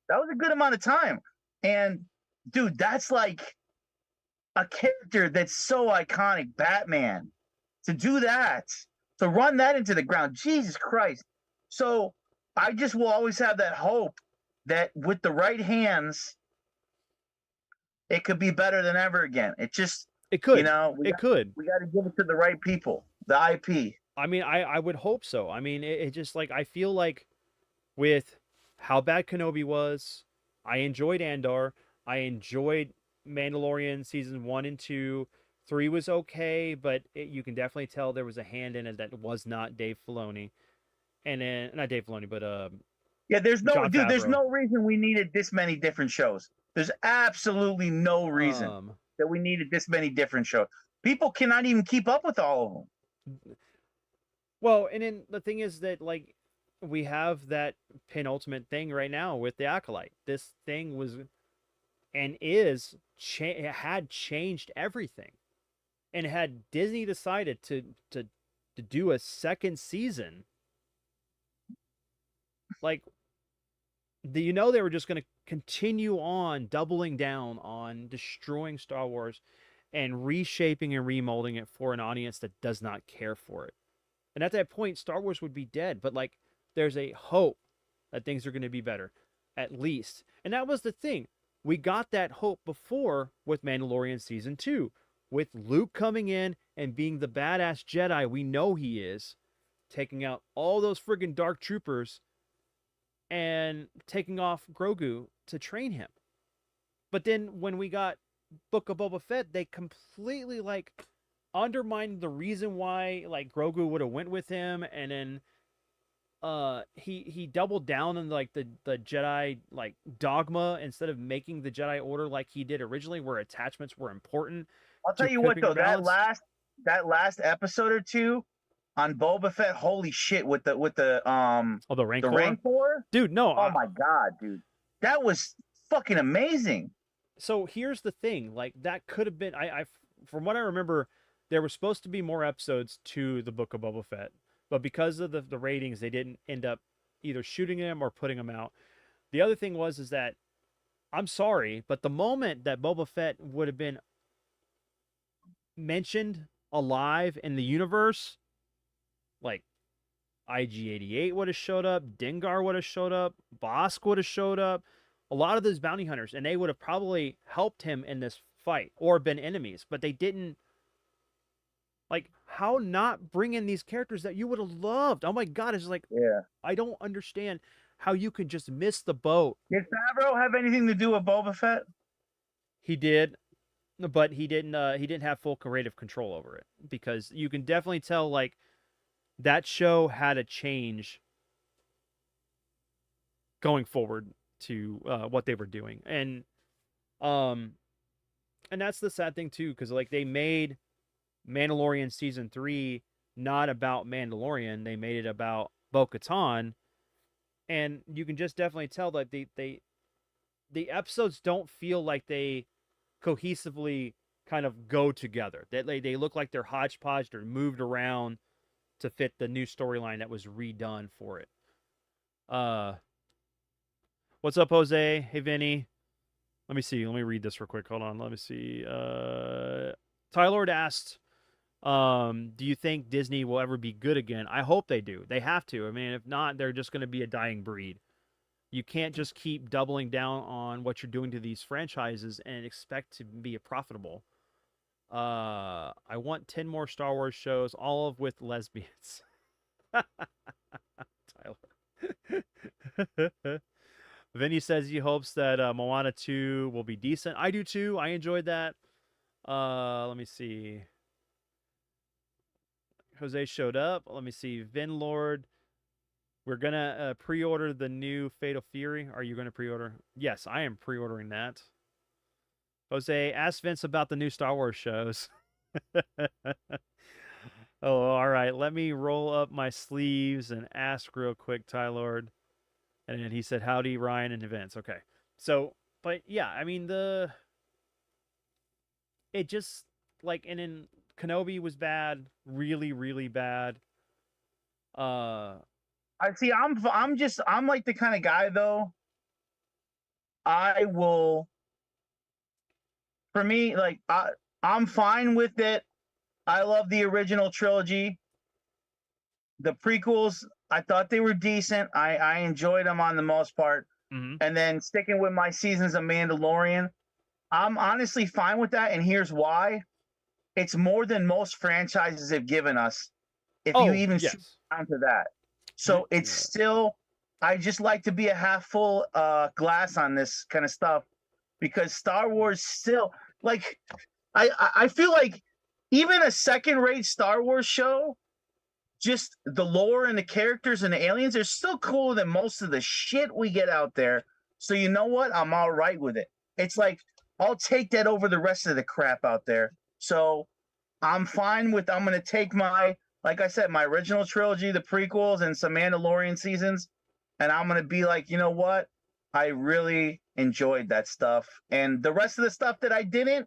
That was a good amount of time. And dude, that's like a character that's so iconic, Batman. To do that, to run that into the ground, Jesus Christ. So I just will always have that hope that with the right hands, it could be better than ever again. It could. We got to give it to the right people, the IP. I mean, I would hope so. I mean, it just like I feel like with how bad Kenobi was, I enjoyed Andor. I enjoyed Mandalorian season 1 and 2. 3 was okay, but you can definitely tell there was a hand in it that was not Dave Filoni. And then not Dave Filoni, but yeah, there's no reason we needed this many different shows. There's absolutely no reason that we needed this many different shows. People cannot even keep up with all of them. Well, and then the thing is that like we have that penultimate thing right now with the Acolyte. This thing was and had changed everything. And had Disney decided to do a second season, like they were just going to continue on doubling down on destroying Star Wars and reshaping and remolding it for an audience that does not care for it. And at that point, Star Wars would be dead. But like, there's a hope that things are going to be better, at least. And that was the thing. We got that hope before with Mandalorian season 2. With Luke coming in and being the badass Jedi we know he is, taking out all those friggin' dark troopers and taking off Grogu to train him. But then when we got Book of Boba Fett, they completely like undermined the reason why like Grogu would have went with him, and then he doubled down on like the Jedi like dogma instead of making the Jedi Order like he did originally, where attachments were important. I'll tell you what though, that last episode or two on Boba Fett, holy shit, with the Rancor? The Rancor? Dude, no. Oh my God, dude. That was fucking amazing. So here's the thing, like that could have been I from what I remember, there were supposed to be more episodes to the Book of Boba Fett, but because of the ratings, they didn't end up either shooting them or putting them out. The other thing is that I'm sorry, but the moment that Boba Fett would have been mentioned alive in the universe, like IG-88 would have showed up, Dengar would have showed up, Bosk would have showed up, a lot of those bounty hunters, and they would have probably helped him in this fight or been enemies, but they didn't. Like, how not bring in these characters that you would have loved? Oh my god, it's like, Yeah. I don't understand how you could just miss the boat. Did Favreau have anything to do with Boba Fett? He did, but he didn't. He didn't have full creative control over it, because you can definitely tell like that show had a change going forward to what they were doing, um, and that's the sad thing too, because like they made Mandalorian season 3 not about Mandalorian, they made it about Bo-Katan, and you can just definitely tell that the episodes don't feel like they cohesively kind of go together. That they look like they're hodgepodge, they're moved around to fit the new storyline that was redone for it. Uh, what's up, Jose? Hey, Vinny. Let me see. Let me read this real quick. Hold on. Let me see. Tylord asked, do you think Disney will ever be good again? I hope they do. They have to. I mean, if not, they're just going to be a dying breed. You can't just keep doubling down on what you're doing to these franchises and expect to be profitable. I want 10 more Star Wars shows, all of with lesbians. Tyler. Vinny says he hopes that Moana 2 will be decent. I do too. I enjoyed that. Let me see. Jose showed up. Let me see. Vin Lord. We're gonna pre-order the new Fatal Fury. Are you gonna pre-order? Yes, I am pre-ordering that. Jose, ask Vince about the new Star Wars shows. Oh, all right. Let me roll up my sleeves and ask real quick, Tylord. And then he said, "Howdy, Ryan and Vince." Okay. So, but yeah, I mean it just like, and then Kenobi was bad, really, really bad. Uh, I see. I'm like the kind of guy though. I will. For me, like I'm fine with it. I love the original trilogy. The prequels, I thought they were decent. I enjoyed them on the most part. mhm. And then sticking with my seasons of Mandalorian, I'm honestly fine with that. And here's why: it's more than most franchises have given us, if you Oh even shoot yes. down to that. You, So it's yeah. still, I just like to be a half full glass on this kind of stuff, because Star Wars still, like, I feel like even a second rate Star Wars show, just the lore and the characters and the aliens are still cooler than most of the shit we get out there. So you know what? I'm all right with it. It's like I'll take that over the rest of the crap out there. So I'm fine with, I'm gonna take my, like I said, my original trilogy, the prequels, and some Mandalorian seasons, and I'm gonna be like, you know what? I really enjoyed that stuff. And the rest of the stuff that I didn't,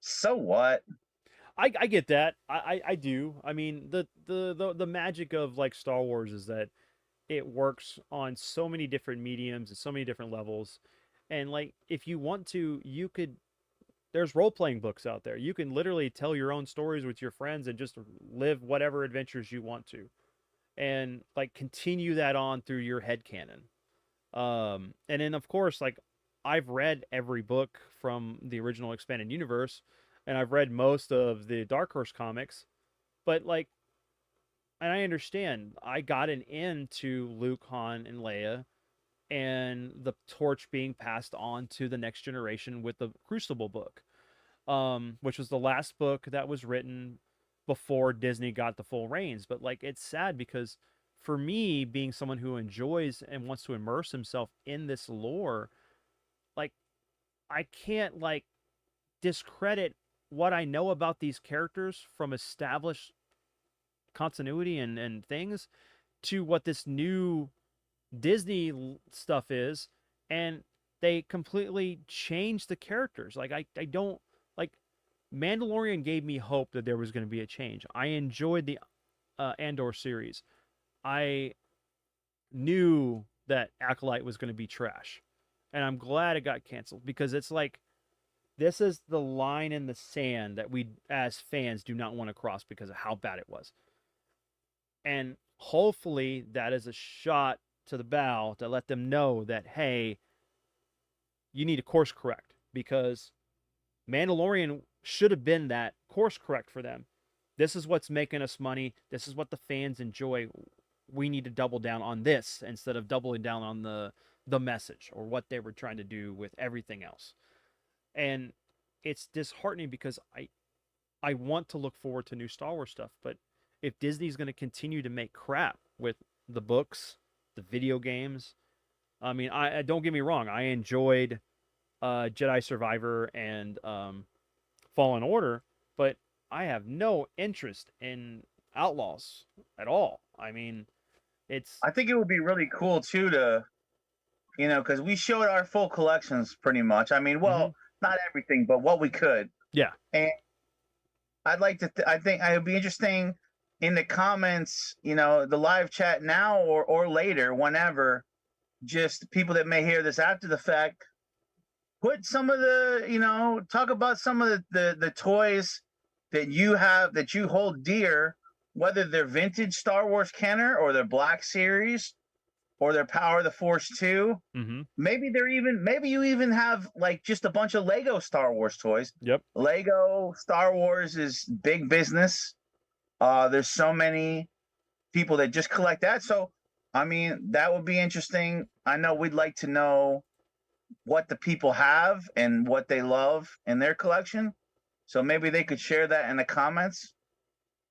so what? I get that. I do. I mean, the magic of like Star Wars is that it works on so many different mediums and so many different levels. And like, if you want to, you could, there's role playing books out there. You can literally tell your own stories with your friends and just live whatever adventures you want to, and like continue that on through your head canon. And then of course, like, I've read every book from the original expanded universe, and I've read most of the Dark Horse comics, but like, and I understand I got an end to Luke, Han, and Leia, and the torch being passed on to the next generation with the Crucible book, which was the last book that was written before Disney got the full reins. But like, it's sad because for me, being someone who enjoys and wants to immerse himself in this lore, like, I can't like discredit what I know about these characters from established continuity and things to what this new Disney stuff is, and they completely changed the characters. Like, I don't like, Mandalorian gave me hope that there was going to be a change. I enjoyed the Andor series. I knew that Acolyte was going to be trash, and I'm glad it got canceled, because it's like, this is the line in the sand that we as fans do not want to cross because of how bad it was. And hopefully that is a shot to the bow to let them know that, hey, you need to course correct, because Mandalorian should have been that course correct for them. This is what's making us money. This is what the fans enjoy. We need to double down on this instead of doubling down on the message or what they were trying to do with everything else. And it's disheartening because I want to look forward to new Star Wars stuff, but if Disney's going to continue to make crap with the books, the video games, I mean, I don't get me wrong, I enjoyed Jedi Survivor and Fallen Order, but I have no interest in Outlaws at all. I mean, it's I think it would be really cool too to, because we showed our full collections pretty much. I mean, mhm. well, not everything, but what we could. Yeah, And I'd like to. I think it would be interesting in the comments, the live chat now or later, whenever. Just people that may hear this after the fact, put some of talk about some of the toys that you hold dear, whether they're vintage Star Wars Kenner or they're Black Series or they're Power of the Force 2. mm-hmm. Maybe you even have like just a bunch of Lego Star Wars toys. Yep, Lego Star Wars is big business. There's so many people that just collect that. So, I mean, that would be interesting. I know we'd like to know what the people have and what they love in their collection. So maybe they could share that in the comments,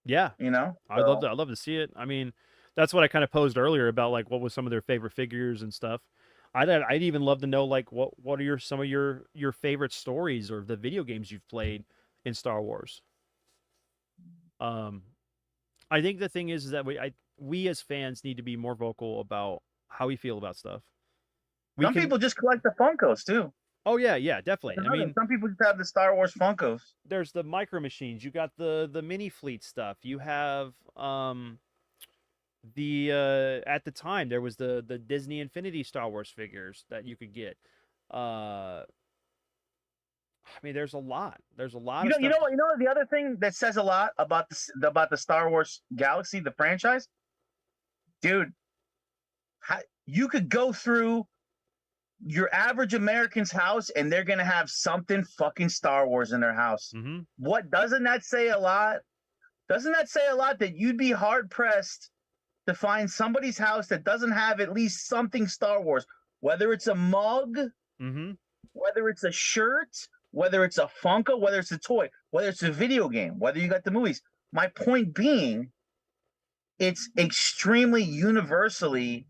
yeah, So, I'd love to see it. I mean, that's what I kind of posed earlier about like what was some of their favorite figures and stuff. I'd even love to know like what are some of your favorite stories or the video games you've played in Star Wars. Um, I think the thing is that we as fans need to be more vocal about how we feel about stuff. We some can. people just collect the Funkos too. Oh yeah, yeah, definitely. I mean, Some people just have the Star Wars Funkos. there's the micro machines. You got the mini fleet stuff. You have the at the time there was the Disney Infinity Star Wars figures that you could get. I mean, there's a lot. There's a lot of stuff. The other thing that says a lot about the Star Wars galaxy, the franchise, dude. You could go through your average American's house and they're gonna have something fucking Star Wars in their house. Mm-hmm. What doesn't that say a lot? Doesn't that say a lot that you'd be hard pressed to find somebody's house that doesn't have at least something Star Wars, whether it's a mug, Mm-hmm. whether it's a shirt, whether it's a Funko, whether it's a toy, whether it's a video game, whether you got the movies. My point being, it's extremely universally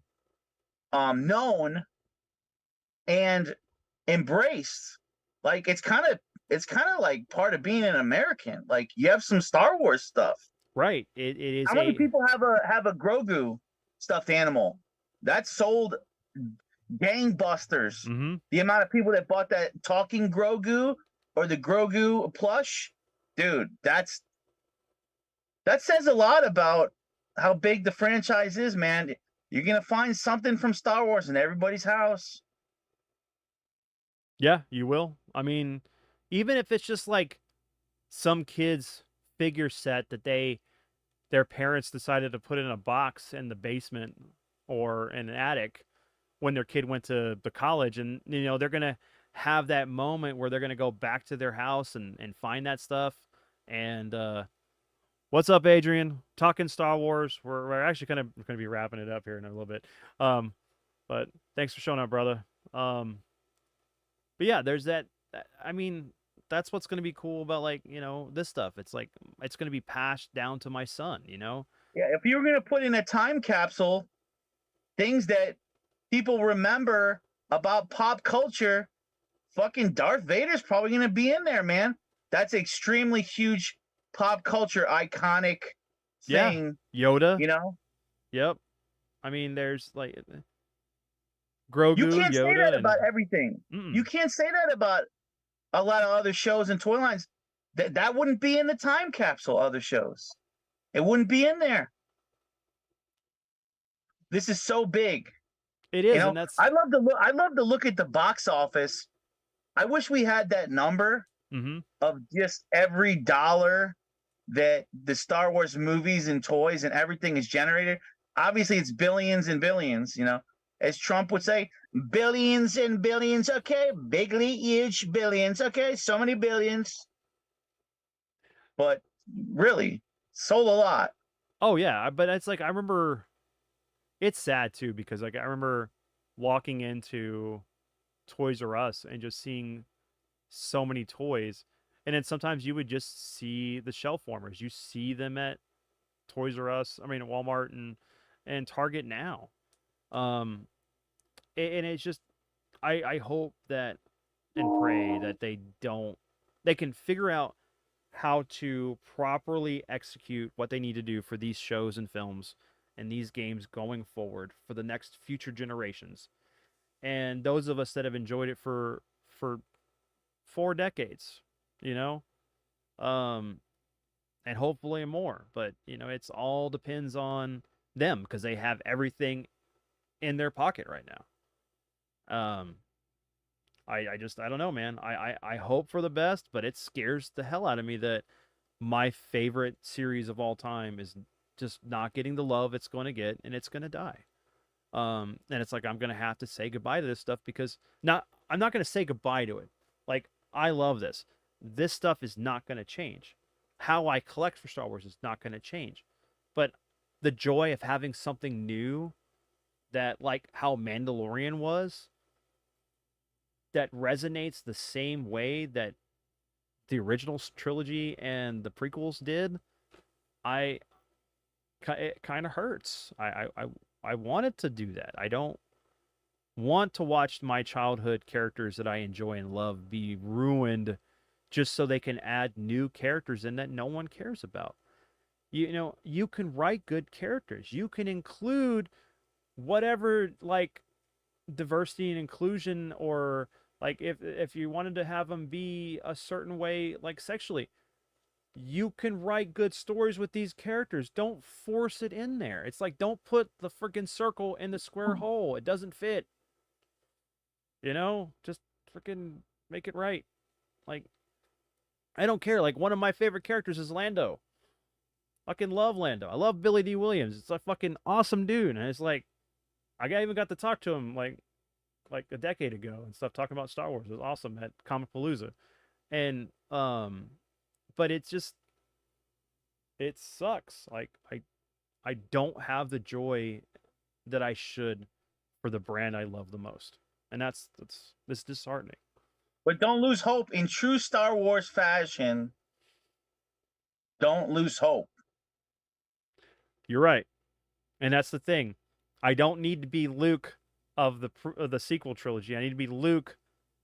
known and embraced. Like it's kind of like part of being an American. Like you have some Star Wars stuff. Right. It is How many people have a Grogu stuffed animal that's sold gangbusters? Mm-hmm. The amount of people that bought that talking Grogu or the Grogu plush, dude, that says a lot about how big the franchise is, man. You're gonna find something from Star Wars in everybody's house. Yeah, you will. I mean, even if it's just like some kid's figure set that their parents decided to put in a box in the basement or in an attic when their kid went to the college, and they're gonna have that moment where they're gonna go back to their house and find that stuff. And what's up, Adrian? Talking Star Wars. We're actually kind of going to be wrapping it up here in a little bit. But thanks for showing up, brother. But yeah, there's that. I mean, that's what's going to be cool about like this stuff. It's like it's going to be passed down to my son. Yeah, if you were gonna put in a time capsule, things that people remember about pop culture, fucking Darth Vader's probably gonna be in there, man. That's extremely huge pop culture iconic thing. Yeah, Yoda. Yep. I mean, there's like Grogu, you can't Yoda, say that and about everything. You can't say that about a lot of other shows and toy lines. That wouldn't be in the time capsule. Other shows, it wouldn't be in there. This is so big. It is, and that's. I'd love to look at the box office. I wish we had that number of just every dollar that the Star Wars movies and toys and everything is generated. obviously it's billions and billions, as Trump would say, billions and billions. Okay, bigly huge billions. Okay, so many billions, but really sold a lot. Oh yeah, but it's like I remember. It's sad too because like I remember walking into Toys R Us and just seeing so many toys, and then sometimes you would just see the shelf warmers. You see them at Toys R Us. I mean, at Walmart and Target now. Um, and it's just I hope that and pray that they can figure out how to properly execute what they need to do for these shows and films and these games going forward for the next future generations. And those of us that have enjoyed it for 4 decades, you know, um, and hopefully more. But it's all depends on them because they have everything in their pocket right now. I don't know, man. I hope for the best, but it scares the hell out of me that my favorite series of all time is just not getting the love it's going to get, and it's going to die. And it's like I'm going to have to say goodbye to this stuff because I'm not going to say goodbye to it. Like I love this. This stuff is not going to change. How I collect for Star Wars is not going to change. But the joy of having something new that like how Mandalorian was that resonates the same way that the original trilogy and the prequels did, I it kind of hurts. I wanted to do that. I don't want to watch my childhood characters that I enjoy and love be ruined just so they can add new characters in that no one cares about. You can write good characters. You can include whatever like diversity and inclusion or like if you wanted to have them be a certain way like sexually, you can write good stories with these characters. Don't force it in there. It's like don't put the freaking circle in the square hole. It doesn't fit. Just freaking make it right. Like I don't care. Like one of my favorite characters is Lando. Fucking love Lando. I love Billy D. Williams. It's a fucking awesome dude. And it's like even got to talk to him like a decade ago and stuff talking about Star Wars. It was awesome at Comic Palooza. And but it's just it sucks. Like I don't have the joy that I should for the brand I love the most. And that's disheartening. But don't lose hope. In true Star Wars fashion, don't lose hope. You're right. And that's the thing. I don't need to be Luke of the sequel trilogy. I need to be Luke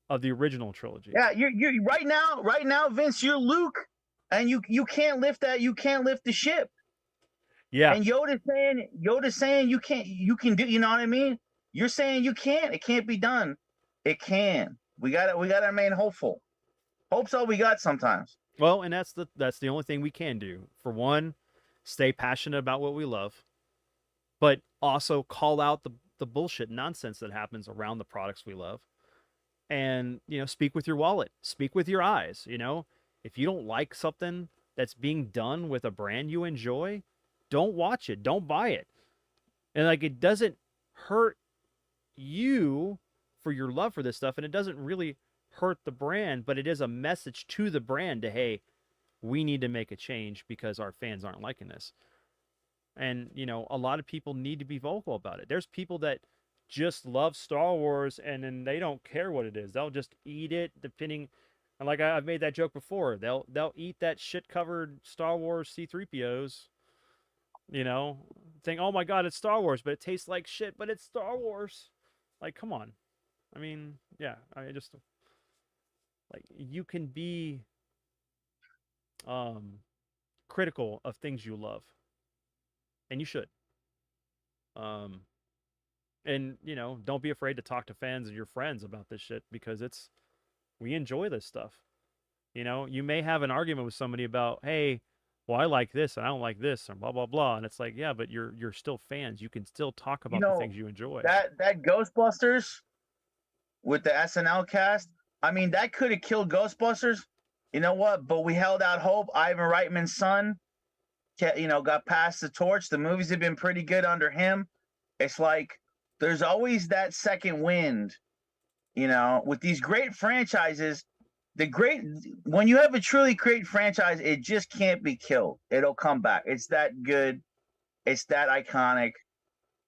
of the original trilogy. Yeah, you're right now, Vince, you're Luke, and you can't lift that. You can't lift the ship. Yeah. And Yoda's saying you can't. You can do. You know what I mean? You're saying you can't. It can't be done. It can. We got to remain hopeful. Hope's all we got sometimes. Well, and that's the only thing we can do. For one, stay passionate about what we love, but also call out the bullshit nonsense that happens around the products we love. And, speak with your wallet, speak with your eyes, If you don't like something that's being done with a brand you enjoy, don't watch it, don't buy it. And like it doesn't hurt you for your love for this stuff, and it doesn't really hurt the brand, but it is a message to the brand to, hey, we need to make a change because our fans aren't liking this. And a lot of people need to be vocal about it. There's people that just love Star Wars and then they don't care what it is. They'll just eat it depending. And like I've made that joke before, they'll eat that shit covered Star Wars C-3POs. Think, oh my god, it's Star Wars, but it tastes like shit, but it's Star Wars. Like, come on. I mean, yeah, I just like you can be critical of things you love. And you should. And don't be afraid to talk to fans and your friends about this shit because we enjoy this stuff. You may have an argument with somebody about, hey, well, I like this and I don't like this and blah blah blah, and it's like, yeah, but you're still fans. You can still talk about the things you enjoy. That Ghostbusters with the SNL cast, I mean, that could have killed Ghostbusters. You know what? But we held out hope. Ivan Reitman's son, got passed the torch. The movies have been pretty good under him. It's like there's always that second wind, with these great franchises. When you have a truly great franchise, it just can't be killed. It'll come back. It's that good. It's that iconic.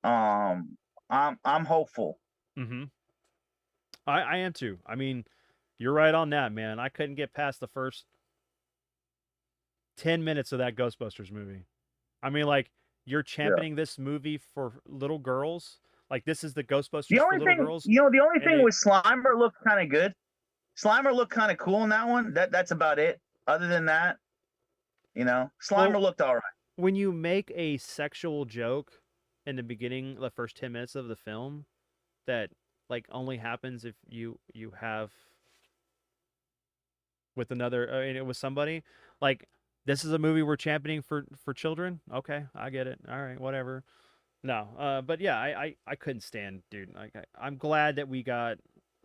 I'm hopeful. Mm-hmm. I am too. I mean, you're right on that, man. I couldn't get past the first 10 minutes of that Ghostbusters movie. I mean, like, you're Yeah. championing this movie for little girls. Like, this is the The Ghostbusters for only little thing, girls. the only And thing was Slimer looked kind of good. Slimer looked kind of cool in that one. That's about it. Other than that, Slimer well, looked all right. when you make a sexual joke in the beginning, the first 10 minutes of the film, that like only happens if you have with another with somebody, like, this is a movie we're championing for children. Okay, I get it. All right, whatever. No, but yeah, I couldn't stand, dude. Like, I'm glad that we got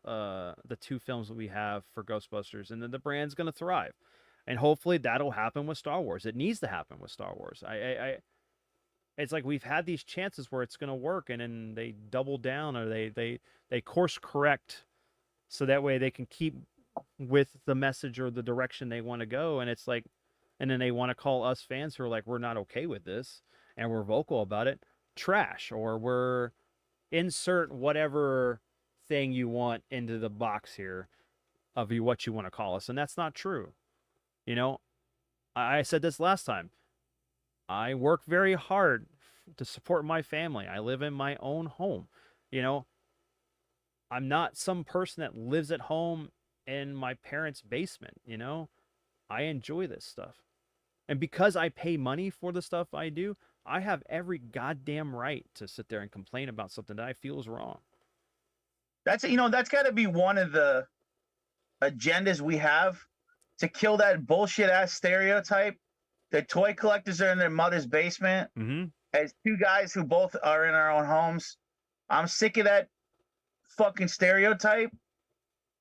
the two films that we have for Ghostbusters, and then the brand's gonna thrive, and hopefully that'll happen with Star Wars. It needs to happen with Star Wars. It's like we've had these chances where it's gonna work, and then they double down, or they course correct, so that way they can keep with the message or the direction they want to go, and it's like, and then they want to call us fans who are like, we're not okay with this, and we're vocal about it, trash, or we're insert whatever thing you want into the box here of what you want to call us, and that's not true. You know, I said this last time. I work very hard to support my family. I live in my own home. You know, I'm not some person that lives at home in my parents' basement. I enjoy this stuff. And because I pay money for the stuff I do, I have every goddamn right to sit there and complain about something that I feel is wrong. That's got to be one of the agendas we have, to kill that bullshit ass stereotype that toy collectors are in their mother's basement Mm-hmm. as two guys who both are in our own homes. I'm sick of that fucking stereotype,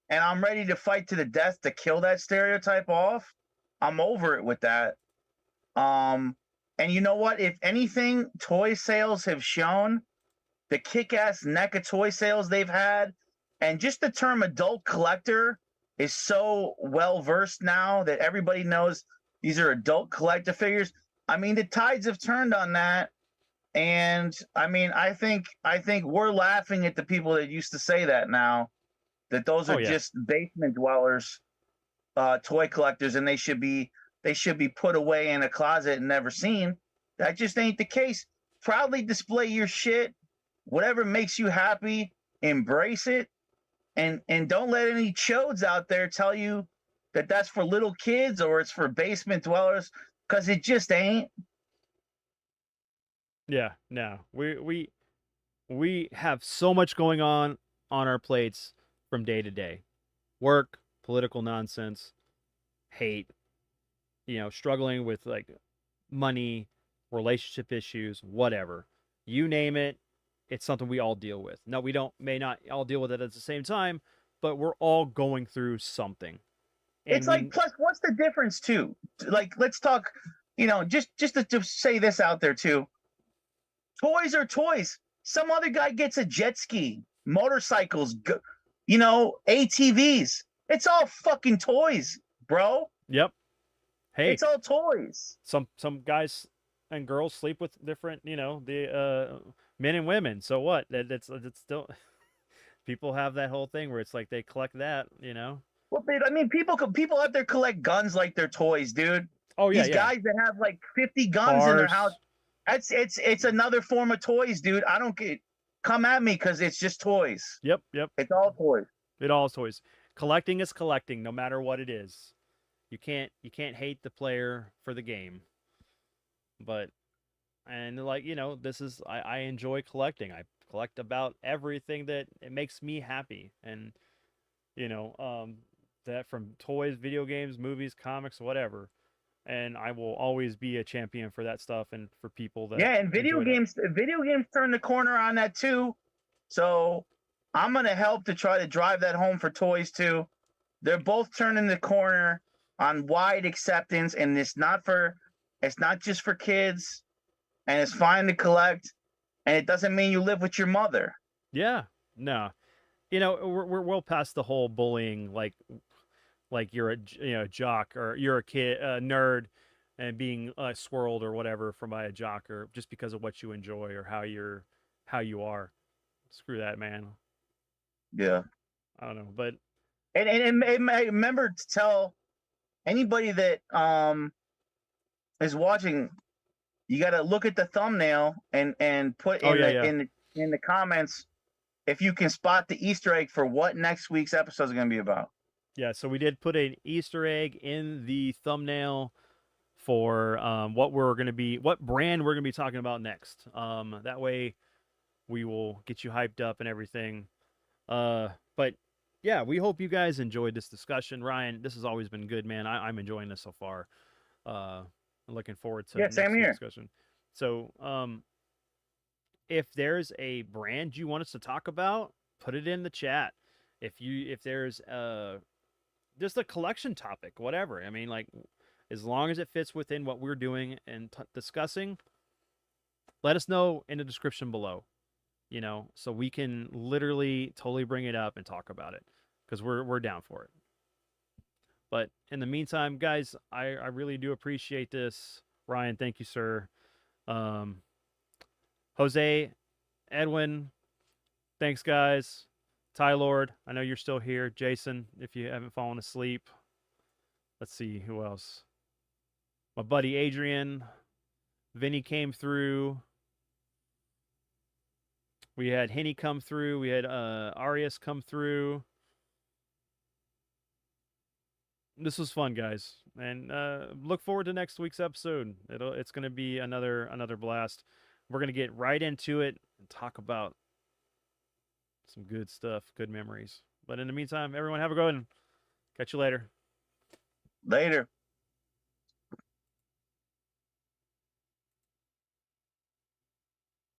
and I'm ready to fight to the death to kill that stereotype off. I'm over it with that. And you know what? If anything, toy sales have shown the kick-ass NECA toy sales they've had, and just the term adult collector is so well versed now that everybody knows these are adult collector figures. I mean, the tides have turned on that, and I mean, I think we're laughing at the people that used to say that now, that those are Oh yeah. just basement dwellers, toy collectors, and they should be put away in a closet and never seen. That just ain't the case. Proudly display your shit. Whatever makes you happy, embrace it, and don't let any chodes out there tell you that that's for little kids or it's for basement dwellers, because it just ain't. Yeah, no. We have so much going on our plates from day to day. Work, political nonsense, hate, struggling with like money, relationship issues, whatever. You name it, it's something we all deal with. No, we may not all deal with it at the same time, but we're all going through something. And It's like, plus, what's the difference too? Like, let's talk, just to say this out there too. Toys are toys. Some other guy gets a jet ski, motorcycles, ATVs. It's all fucking toys, bro. Yep. Hey, it's all toys. Some guys and girls sleep with different, the men and women. So what? It's still people have that whole thing where it's like they collect that. Well, I mean, people out there collect guns like they're toys, dude. Oh yeah, these guys that have like 50 guns in their house. It's another form of toys, dude. I don't get. Come at me, because it's just toys. Yep. It's all toys. It all is toys. Collecting is collecting, no matter what it is. You can't hate the player for the game. But, and like, this is, I enjoy collecting. I collect about everything that it makes me happy. And, that from toys, video games, movies, comics, whatever. And I will always be a champion for that stuff, and for people that and video games turn the corner on that too. So I'm gonna help to try to drive that home for toys too. They're both turning the corner on wide acceptance, and it's not for It's not just for kids, and it's fine to collect, and it doesn't mean you live with your mother. Yeah. No. We're well past the whole bullying, like you're a jock, or you're a kid, a nerd, and being swirled or whatever from by a jock, or just because of what you enjoy or how you are. Screw that, man. Yeah. I don't know, but And remember to tell anybody that is watching, you got to look at the thumbnail and put oh in yeah, the yeah, in the comments if you can spot the Easter egg for what next week's episode is going to be about. yeah. So we did put an Easter egg in the thumbnail for what brand we're gonna be talking about next. That way we will get you hyped up and everything. But yeah, we hope you guys enjoyed this discussion. Ryan, this has always been good, man. I'm enjoying this so far. I'm looking forward to Yeah, same next week's here. discussion. So, if there's a brand you want us to talk about, put it in the chat. If there's just a collection topic, whatever. I mean, like, as long as it fits within what we're doing and discussing, let us know in the description below. So we can literally totally bring it up and talk about it, because we're down for it. But in the meantime, guys, I really do appreciate this. Ryan, thank you, sir. Um, Jose, Edwin, thanks, guys. Ty Lord, I know you're still here. Jason, if you haven't fallen asleep. Let's see who else. My buddy Adrian, Vinny came through. We had Henny come through. We had Arias come through. This was fun, guys, and look forward to next week's episode. It's going to be another blast. We're going to get right into it and talk about some good stuff, good memories. But in the meantime, everyone have a good one. Catch you later. Later.